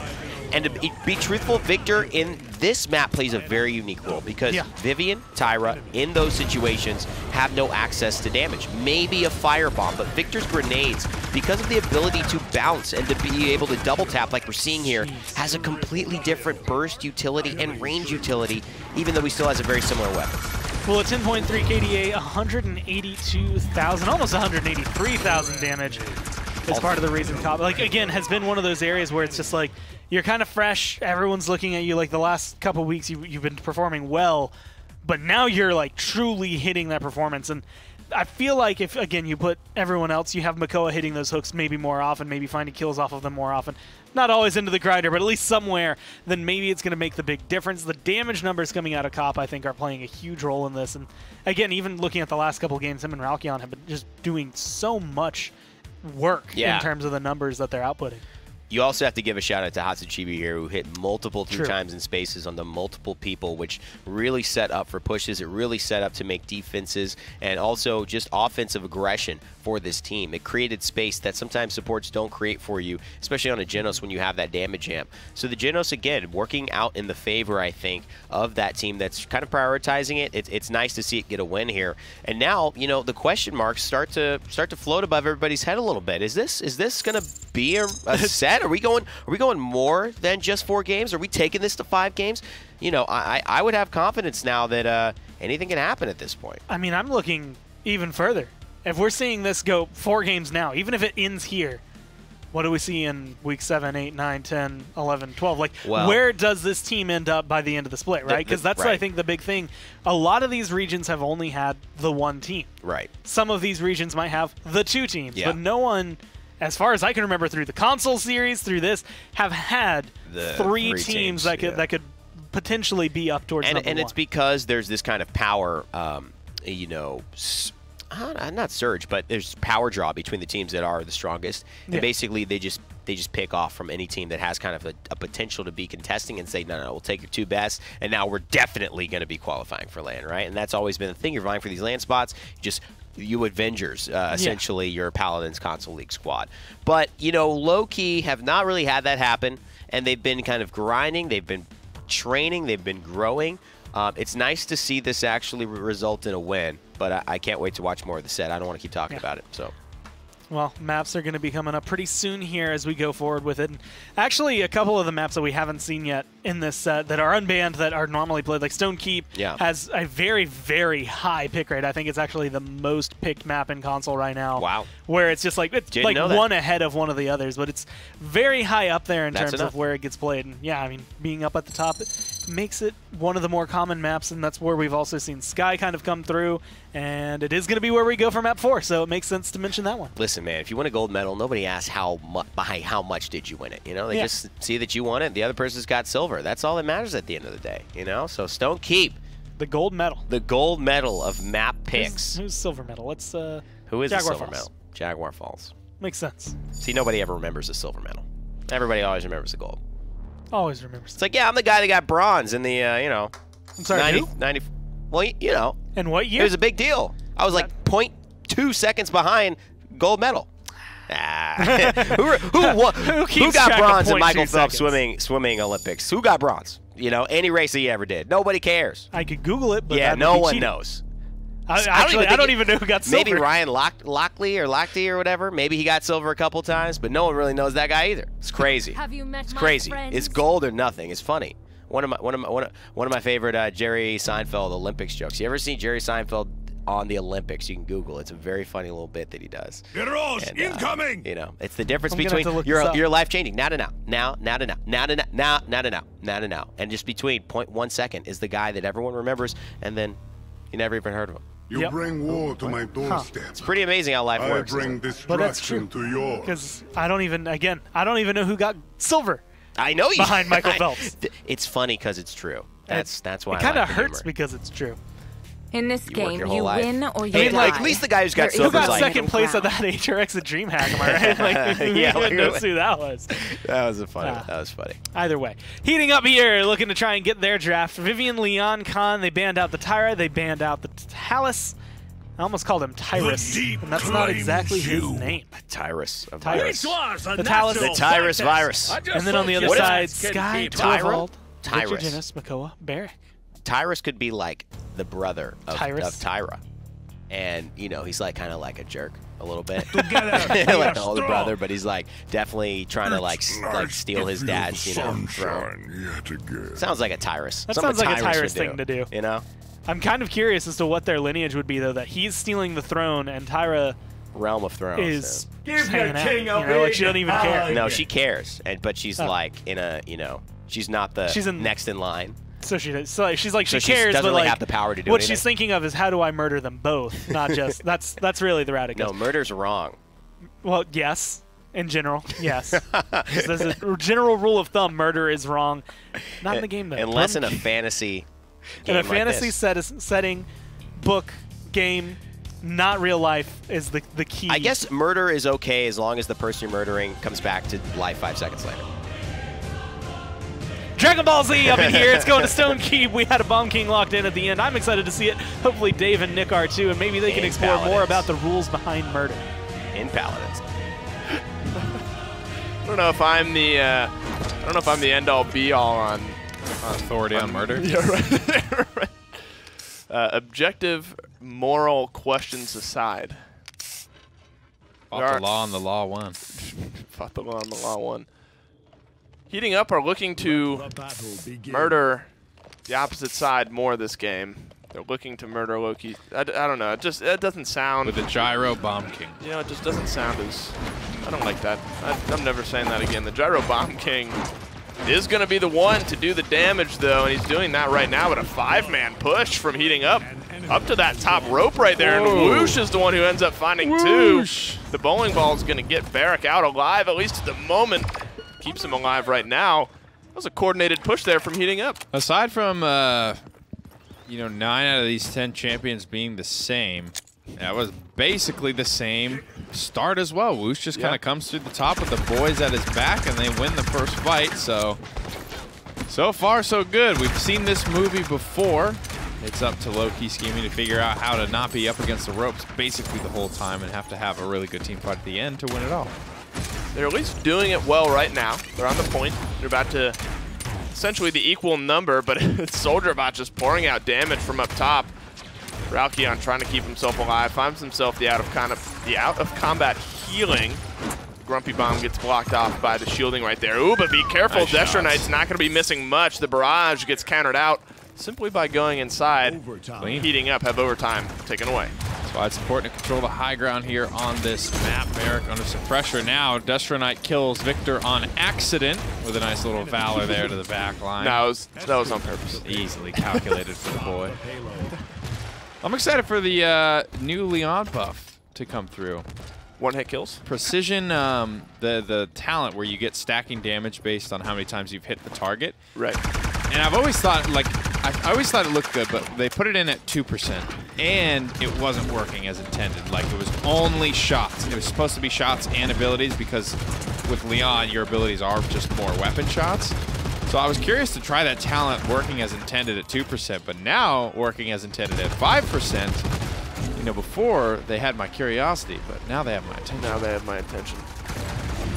And to be truthful, Victor in this map plays a very unique role because Vivian, Tyra, in those situations have no access to damage. Maybe a firebomb, but Victor's grenades, because of the ability to bounce and to be able to double tap like we're seeing here, has a completely different burst utility and range utility, even though he still has a very similar weapon. Well, a 10.3 KDA, 182,000, almost 183,000 damage is part of the reason Cop, like, again, has been one of those areas where it's just like, you're kind of fresh, everyone's looking at you, like the last couple weeks you've been performing well, but now you're like truly hitting that performance. And I feel like if, again, you put everyone else, you have Makoa hitting those hooks maybe more often, maybe finding kills off of them more often. Not always into the grinder, but at least somewhere, then maybe it's going to make the big difference. The damage numbers coming out of Cop, I think, are playing a huge role in this. And again, even looking at the last couple games, him and Ralkion have been just doing so much work in terms of the numbers that they're outputting. You also have to give a shout out to Hatsuchibi here, who hit multiple times in spaces on the multiple people, which really set up for pushes. It really set up to make defenses and also just offensive aggression for this team. It created space that sometimes supports don't create for you, especially on a Genos when you have that damage amp. So the Genos, again, working out in the favor, I think, of that team that's kind of prioritizing it. It's nice to see it get a win here. And now, you know, the question marks start to float above everybody's head a little bit. Is this going to be a set? Are we going more than just 4 games? Are we taking this to 5 games? You know, I would have confidence now that anything can happen at this point. I mean, I'm looking even further. If we're seeing this go 4 games now, even if it ends here, what do we see in week 7, 8, 9, 10, 11, 12? Like, where does this team end up by the end of the split, right? Because that's, I think, the big thing. A lot of these regions have only had the 1 team. Right. Some of these regions might have the 2 teams, but no one, as far as I can remember through the console series, through this, have had the 3 teams that could potentially be up towards number 1. And it's because there's this kind of power, you know, not surge, but there's power draw between the teams that are the strongest. And basically they just pick off from any team that has kind of a potential to be contesting and say, no, we'll take your 2 best, and now we're definitely going to be qualifying for LAN, right? And that's always been the thing. You're vying for these LAN spots. You Avengers, essentially your Paladins console league squad. But, you know, Lowkey have not really had that happen, and they've been kind of grinding. They've been training. They've been growing. It's nice to see this actually result in a win, but I can't wait to watch more of the set. I don't want to keep talking about it. So, well, maps are going to be coming up pretty soon here as we go forward with it. And actually, a couple of the maps that we haven't seen yet in this set that are unbanned that are normally played, like Stone Keep, has a very, very high pick rate. I think it's actually the most picked map in console right now. Wow. Where it's just like, it's like one ahead of one of the others, but it's very high up there in terms of where it gets played. And yeah, I mean, being up at the top, it makes it one of the more common maps, and that's where we've also seen Sky kind of come through, and it is going to be where we go for map 4, so it makes sense to mention that one. Listen, man, if you win a gold medal, nobody asks by how much did you win it. You know, they just see that you won it. The other person's got silver. That's all that matters at the end of the day. You know, so Stone Keep, the gold medal. The gold medal of map picks. Who's silver medal? Let's. Who is Jaguar the silver Falls. medal? Jaguar Falls. Makes sense. See, nobody ever remembers the silver medal. Everybody always remembers the gold. Always remembers. It's like, yeah, I'm the guy that got bronze in the, you know, I'm sorry, 90. Well, you know. And what year? It was a big deal. I was like 0.2 seconds behind gold medal. Who got bronze in Michael Phelps swimming Olympics? Who got bronze? You know, any race he ever did. Nobody cares. I could Google it, but yeah, no one knows. I don't even know who got silver. Maybe Ryan Lockley or whatever. Maybe he got silver a couple times, but no one really knows that guy either. It's crazy. Have you met it's my crazy. friends? It's gold or nothing. It's funny. One of my favorite Jerry Seinfeld Olympics jokes. You ever seen Jerry Seinfeld on the Olympics? You can Google. It's a very funny little bit that he does. Heroes incoming. You know, it's the difference between your life changing now to now, and just between 0.1 second is the guy that everyone remembers, and then you never even heard of him. You bring war to my doorstep. It's pretty amazing how life works. I bring destruction to yours. Because I don't even know who got silver. I know you behind Michael Phelps. It's funny because it's true. That's why it kind of hurts because it's true. In this game, you win or you die. Like, at least the guy who's got silver. Who got second place at that HRX at DreamHack? Am I right? Like, yeah, who knows who that was? That was funny. That was funny. Either way, heating up here, looking to try and get their draft. Vivian, Leon, Khan. They banned out the Tyra. They banned out the Talus. I almost called him Tyrus, and that's not exactly his name. Tyrus. Tyrus. The Tyrus virus. And then on the other side, Sky, Tyra? Tyrus, Janice, Makoa, Barrick. Tyrus could be like the brother of Tyra. And, you know, he's like kind of like a jerk a little bit. Like the older brother, but he's like definitely trying to like steal his dad's, you know, throne. Sounds like a Tyrus. That sounds like a Tyrus thing to do. You know? I'm kind of curious as to what their lineage would be, though, that he's stealing the throne and Tyra Realm of Thrones is just hanging out. You know, like she doesn't even care. No, she cares, but she's like in a, you know, she's not the next in line. So she does. So she's like she so cares, doesn't but really like have the power to do what anything. she's thinking of is how do I murder them both, not just that's really the route it goes. No, murder's wrong. Well, yes, in general, yes. There's a general rule of thumb: murder is wrong. Not in the game though. Unless in a fantasy. In a fantasy setting, book, game, not real life is the key. I guess murder is okay as long as the person you're murdering comes back to life 5 seconds later. Dragon Ball Z up in here. It's going to Stone Keep. We had a Bomb King locked in at the end. I'm excited to see it. Hopefully Dave and Nick are too, and maybe they can explore more about the rules behind murder. In Paladins. I don't know if I'm the end all be all on authority on murder. Yeah, right. Objective moral questions aside. Fought the law and the law won. Fought the law and the law won. Heating Up are looking to murder the opposite side more this game. They're looking to murder Lowkey. I don't know. It doesn't sound. With the Gyro Bomb King. You know, it just doesn't sound as. I don't like that. I'm never saying that again. The Gyro Bomb King is going to be the one to do the damage, though, and he's doing that right now with a 5-man push from Heating Up to that top rope right there. Whoa. And Whoosh is the one who ends up finding Whoosh. 2. The bowling ball is going to get Barrick out alive, at least at the moment. Keeps him alive right now. That was a coordinated push there from Heating Up. Aside from, 9 out of these 10 champions being the same, that was basically the same start as well. Whoosh just kind of comes through the top with the boys at his back, and they win the first fight. So far, so good. We've seen this movie before. It's up to Lowkey scheming to figure out how to not be up against the ropes basically the whole time and have to have a really good team fight at the end to win it all. They're at least doing it well right now. They're on the point. They're about to essentially the equal number, but it's SoldierBot just pouring out damage from up top. Ralkeon trying to keep himself alive, finds himself the out of combat healing. Grumpy Bomb gets blocked off by the shielding right there. Ooh, but be careful. Nice Destro Knight's not going to be missing much. The barrage gets countered out simply by going inside. Heating Up, have overtime taken away. That's why it's important to control the high ground here on this map. Barrick under some pressure now. Destro Knight kills Victor on accident with a nice little Valor there to the back line. That was on purpose. Easily calculated for the boy. I'm excited for the new Leon buff to come through. One-hit kills? Precision, the talent where you get stacking damage based on how many times you've hit the target. Right. And I've always thought, I always thought it looked good, but they put it in at 2%, and it wasn't working as intended. Like, it was only shots. It was supposed to be shots and abilities because with Leon, your abilities are just more weapon shots. So I was curious to try that talent working as intended at 2%, but now working as intended at 5%. You know, before they had my curiosity, but now they have my attention. Now they have my attention.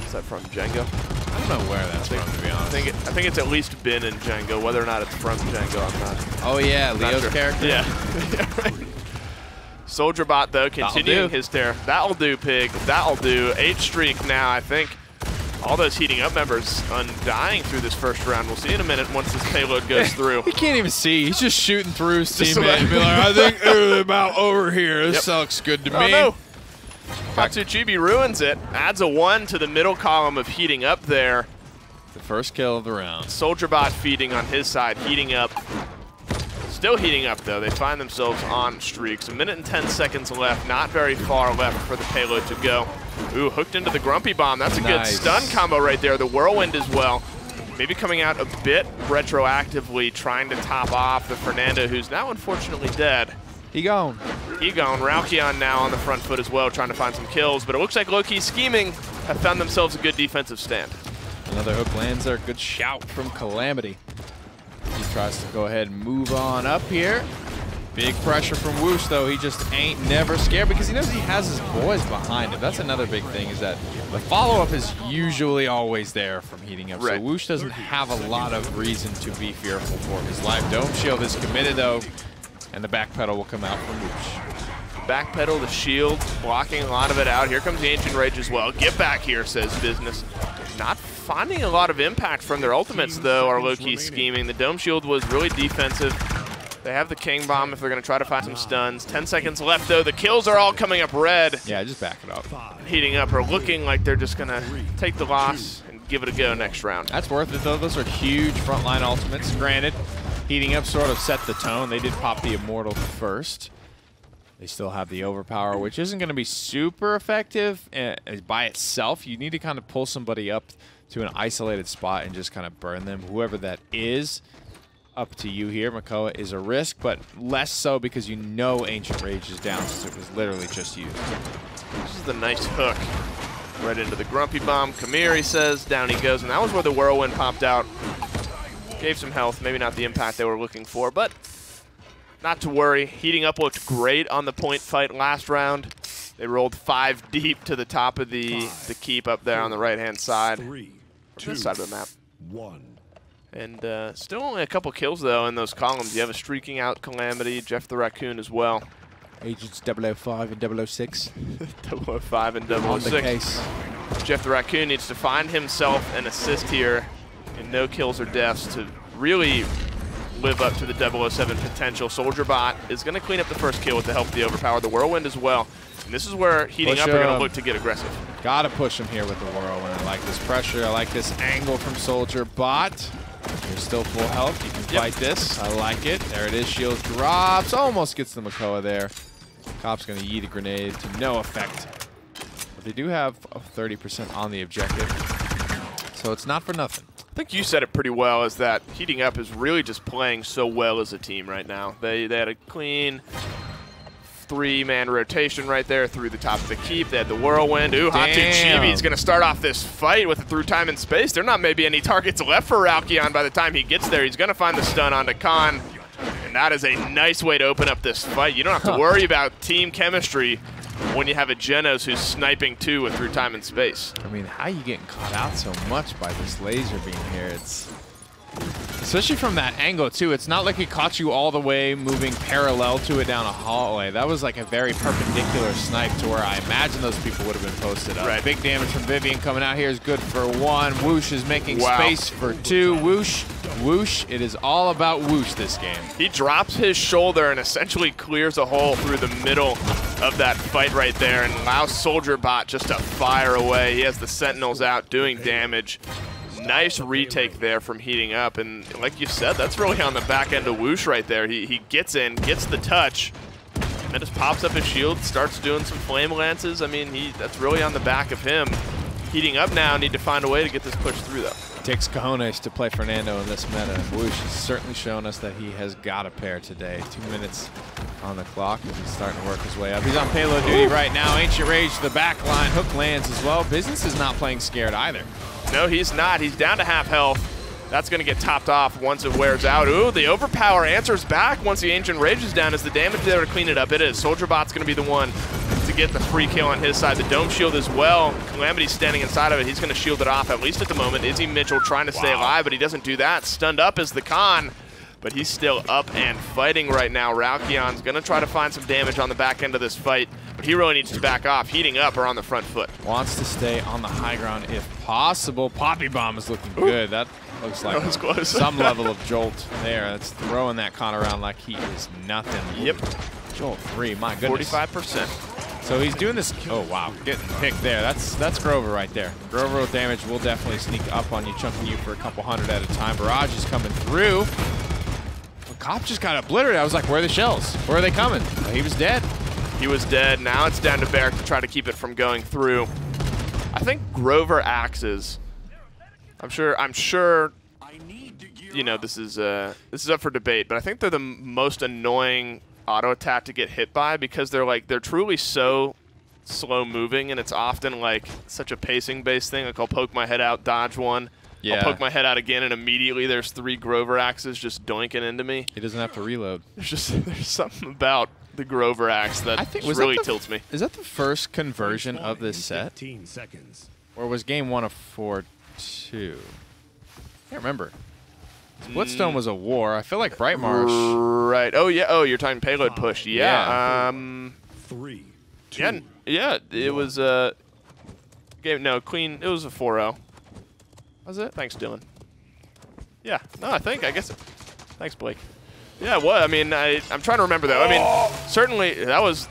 Is that from Django? I don't know where that's from, to be honest. I think it's at least been in Django. Whether or not it's from Django, I'm not. Oh yeah, Leo's character. Yeah. Right. SoldierBot though continuing his tear. That'll do, Pig. That'll do. 8 streak now. I think all those Heating Up members undying through this first round. We'll see in a minute once this payload goes through. He can't even see. He's just shooting through his teammate and be like, I think they're about over here. This looks good to me. No. Hatsuchibi ruins it. Adds a 1 to the middle column of Heating Up there. The first kill of the round. SoldierBot feeding on his side. Heating Up. Still heating up, though. They find themselves on streaks. 1 minute and 10 seconds left. Not very far left for the payload to go. Ooh, hooked into the Grumpy Bomb. That's a good stun combo right there. The Whirlwind as well. Maybe coming out a bit retroactively, trying to top off the Fernando, who's now unfortunately dead. He gone. Ralkeon now on the front foot as well, trying to find some kills. But it looks like Lowkey scheming have found themselves a good defensive stand. Another hook lands there. Good shout from Calamity. He tries to go ahead and move on up here. Big pressure from Whoosh, though. He just ain't never scared because he knows he has his boys behind him. That's another big thing, is that the follow-up is usually always there from heating up. Right. So Whoosh doesn't have a lot of reason to be fearful for his life. Dome Shield is committed, though, and the back pedal will come out from Whoosh. Back pedal, the shield, blocking a lot of it out. Here comes the Ancient Rage as well. Get back here, says Business. Not finding a lot of impact from their ultimates, though, are Lowkey scheming. The Dome Shield was really defensive. They have the King Bomb if they're going to try to find some stuns. 10 seconds left, though. The kills are all coming up red. Yeah, just back it up. Heating up are looking like they're just going to take the loss and give it a go next round. That's worth it, though. Those are huge frontline ultimates. Granted, heating up sort of set the tone. They did pop the Immortal first. They still have the Overpower, which isn't going to be super effective by itself. You need to kind of pull somebody up to an isolated spot and just kind of burn them. Whoever that is, up to you here. Makoa is a risk, but less so because you know Ancient Rage is down, since it was literally just used. This is the nice hook. Right into the Grumpy Bomb. Kamir, he says, down he goes. And that was where the Whirlwind popped out. Gave some health, maybe not the impact they were looking for, but not to worry. Heating up looked great on the point fight last round. They rolled 5 deep to the top of the keep up there on the right-hand side. 3, 2, this side of the map. 1. And still only a couple kills, though, in those columns. You have a streaking out Calamity, Jeff the Raccoon as well. Agents 005 and 006. 005 and 006. On the case. Jeff the Raccoon needs to find himself an assist here in no kills or deaths to really live up to the 007 potential. Soldier Bot is going to clean up the first kill with the help of the Overpower. The Whirlwind as well. And this is where Heating Up are going to look to get aggressive. Got to push him here with the Whirlwind. I like this pressure. I like this angle from Soldier Bot. You're still full health. You can fight this. I like it. There it is. Shield drops. Almost gets the Makoa there. Cop's going to yeet a grenade to no effect. But they do have 30% on the objective. So it's not for nothing. I think you said it pretty well, is that Heating Up is really just playing so well as a team right now. They had a clean 3-man rotation right there through the top of the keep. They had the Whirlwind. Ooh, Hatu Chibi's going to start off this fight with it through time and space. There are not maybe any targets left for Ralkion by the time he gets there. He's going to find the stun onto Khan. And that is a nice way to open up this fight. You don't have to worry about team chemistry when you have a Genos who's sniping too with through time and space. I mean, how are you getting caught out so much by this laser beam here? It's especially from that angle too. It's not like it caught you all the way moving parallel to it down a hallway. That was like a very perpendicular snipe to where I imagine those people would have been posted up. Right. Big damage from Vivian coming out here is good for 1. Whoosh is making space for 2. Whoosh, Whoosh. It is all about Whoosh this game. He drops his shoulder and essentially clears a hole through the middle of that fight right there and allows Soldier Bot just to fire away. He has the Sentinels out doing damage. Nice retake there from Heating Up, and like you said, that's really on the back end of Whoosh right there. He gets in, gets the touch, and then just pops up his shield, starts doing some flame lances. I mean, that's really on the back of him. Heating Up now need to find a way to get this push through, though. It takes cojones to play Fernando in this meta. Whoosh has certainly shown us that he has got a pair today. 2 minutes on the clock as he's starting to work his way up. He's on payload duty right now. Ancient Rage to the back line. Hook lands as well. Business is not playing scared either. No, he's not. He's down to half health. That's going to get topped off once it wears out. Ooh, the Overpower answers back once the Ancient Rage is down. Is the damage there to clean it up? It is. Soldier Bot's going to be the one to get the free kill on his side. The Dome Shield as well. Calamity's standing inside of it. He's going to shield it off, at least at the moment. Izzy Mitchell trying to stay alive, but he doesn't do that. Stunned up is the Khan, but he's still up and fighting right now. Ralkion's going to try to find some damage on the back end of this fight, but he really needs to back off. Heating Up or on the front foot. Wants to stay on the high ground if possible. Poppy Bomb is looking good. That looks like some level of jolt there. It's throwing that Khan around like he is nothing. Yep. Jolt 3, my goodness. 45%. So he's doing this. Oh, wow. Getting picked there. That's Grover right there. Grover with damage will definitely sneak up on you, chunking you for a couple hundred at a time. Barrage is coming through. The Cop just got obliterated. I was like, where are the shells? Where are they coming? Well, he was dead. He was dead. Now it's down to Barrick to try to keep it from going through. I think Grover axes. I'm sure. You know, this is up for debate, but I think they're the most annoying auto attack to get hit by because they're truly so slow moving, and it's often like such a pacing based thing. Like I'll poke my head out, dodge one. Yeah. I'll poke my head out again, and immediately there's 3 Grover axes just doinking into me. He doesn't have to reload. There's something about the Grover axe that really tilts me. Is that the first conversion of this set? 15 seconds. Or was game 1 a 4-2? Can't remember. Splitstone was a war. I feel like Brightmarsh. Right. Oh, yeah. Oh, you're talking payload push. Yeah. 3, 2. Yeah. It was game. No, clean. It was a 4-0. Was it? Thanks, Dylan. Yeah. No, I guess. Thanks, Blake. Yeah. What? I mean, I'm trying to remember though. I mean, certainly that was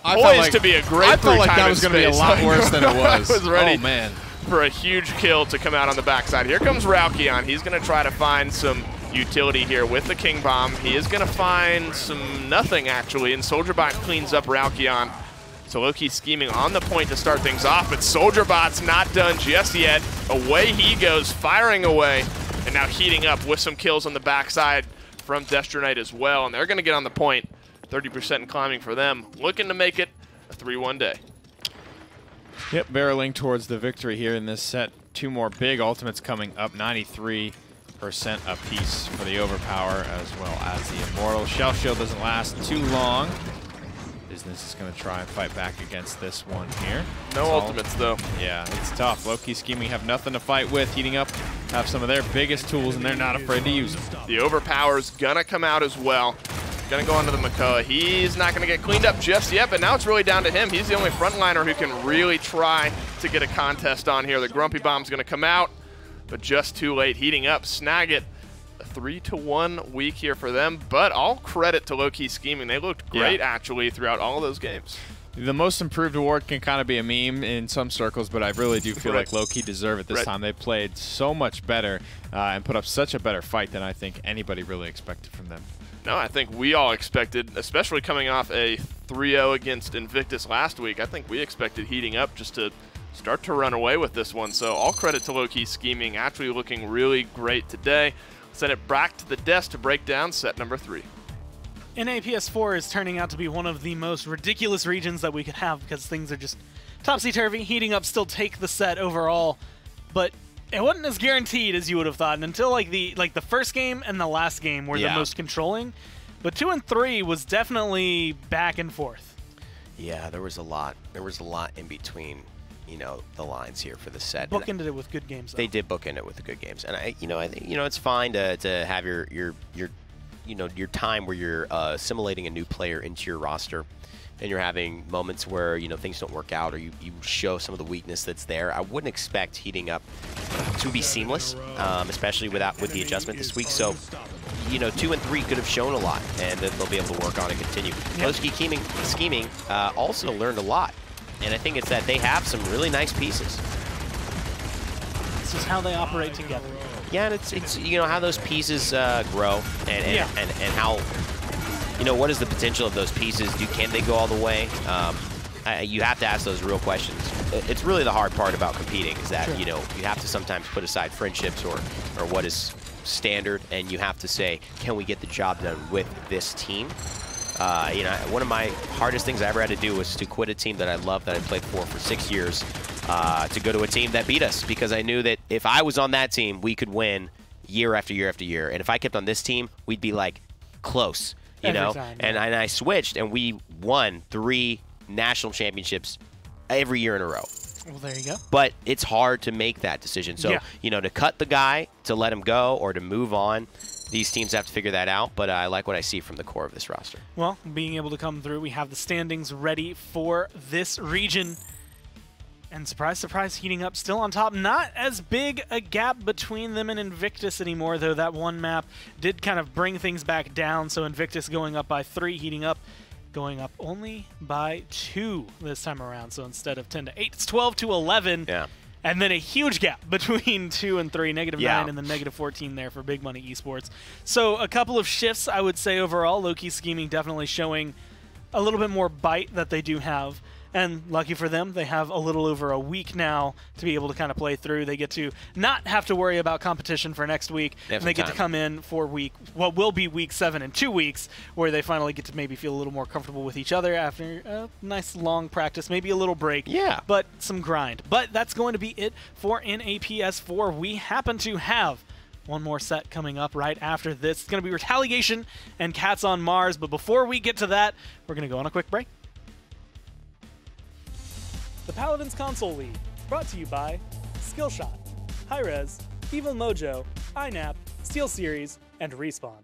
poised to be a great. I felt like that was going to be a lot worse than it was. I was ready. Oh man. For a huge kill to come out on the backside. Here comes Lowkey on. He's going to try to find some utility here with the King Bomb. He is going to find some nothing, actually, and SoldierBot cleans up Lowkey on. So Lowkey scheming on the point to start things off, but SoldierBot's not done just yet. Away he goes, firing away, and now heating up with some kills on the backside from Destronite as well, and they're going to get on the point. 30% in climbing for them, looking to make it a 3-1 day. Yep, barreling towards the victory here in this set. 2 more big ultimates coming up, 93% apiece for the Overpower as well as the Immortal. Shell Shield doesn't last too long. Business is going to try and fight back against this one here. No ultimates, though. Yeah, it's tough. Lowkey Scheming have nothing to fight with. Heating up have some of their biggest tools, and they're not afraid to use them. The Overpower's going to come out as well. Going to go onto the Makoa. He's not going to get cleaned up just yet, but now it's really down to him. He's the only frontliner who can really try to get a contest on here. The Grumpy Bomb's going to come out, but just too late. Heating up, snag it. A 3-1 week here for them, but all credit to Lowkey Scheming. They looked great, actually, throughout all of those games. The most improved award can kind of be a meme in some circles, but I really do feel like Lowkey deserve it this time. They played so much better and put up such a better fight than I think anybody really expected from them. No, I think we all expected, especially coming off a 3-0 against Invictus last week, I think we expected heating up just to start to run away with this one. So all credit to Lowkey Scheming, actually looking really great today. Send it back to the desk to break down set number 3. NA PS4 is turning out to be one of the most ridiculous regions that we could have because things are just topsy-turvy. Heating up still take the set overall, but it wasn't as guaranteed as you would have thought. And until like the first game and the last game were the most controlling, but 2 and 3 was definitely back and forth. Yeah, there was a lot. There was a lot in between, you know, the lines here for the set. Bookended it with good games, though. They did bookend it with the good games, and I think it's fine to have your time where you're assimilating a new player into your roster, and you're having moments where things don't work out or you show some of the weakness that's there. I wouldn't expect heating up to be seamless, especially with the adjustment this week. So 2 and 3 could have shown a lot, and then they'll be able to work on and continue. Lowkey Scheming also learned a lot, and I think it's that they have some really nice pieces. This is how they operate together. Yeah, and it's how those pieces grow, and how what is the potential of those pieces? Can they go all the way? You have to ask those real questions. It's really the hard part about competing is that you have to sometimes put aside friendships or what is standard, and you have to say, can we get the job done with this team? One of my hardest things I ever had to do was to quit a team that I loved, that I played for 6 years, to go to a team that beat us, because I knew that if I was on that team, we could win year after year after year. And if I kept on this team, we'd be like close, Every time, and I switched, and we won 3 national championships every year in a row. Well, there you go. But it's hard to make that decision. So, to cut the guy, to let him go, or to move on, these teams have to figure that out, but I like what I see from the core of this roster. Well, being able to come through, we have the standings ready for this region. And surprise, surprise, heating up still on top. Not as big a gap between them and Invictus anymore, though that one map did kind of bring things back down. So Invictus going up by 3, heating up going up only by 2 this time around. So instead of 10 to 8, it's 12 to 11. Yeah. And then a huge gap between 2 and 3, -9 and then -14 there for Big Money Esports. So a couple of shifts, I would say, overall. Lowkey Scheming definitely showing a little bit more bite that they do have. And lucky for them, they have a little over a week now to be able to kind of play through. They get to not have to worry about competition for next week. And they get to come in for what will be week 7 in 2 weeks, where they finally get to maybe feel a little more comfortable with each other after a nice long practice, maybe a little break. Yeah. But some grind. But that's going to be it for PS4. We happen to have one more set coming up right after this. It's going to be Retaliation and Cats on Mars. But before we get to that, we're going to go on a quick break. The Paladins Console League, brought to you by Skillshot, Hi-Rez, Evil Mojo, iNap, SteelSeries, and Respawn.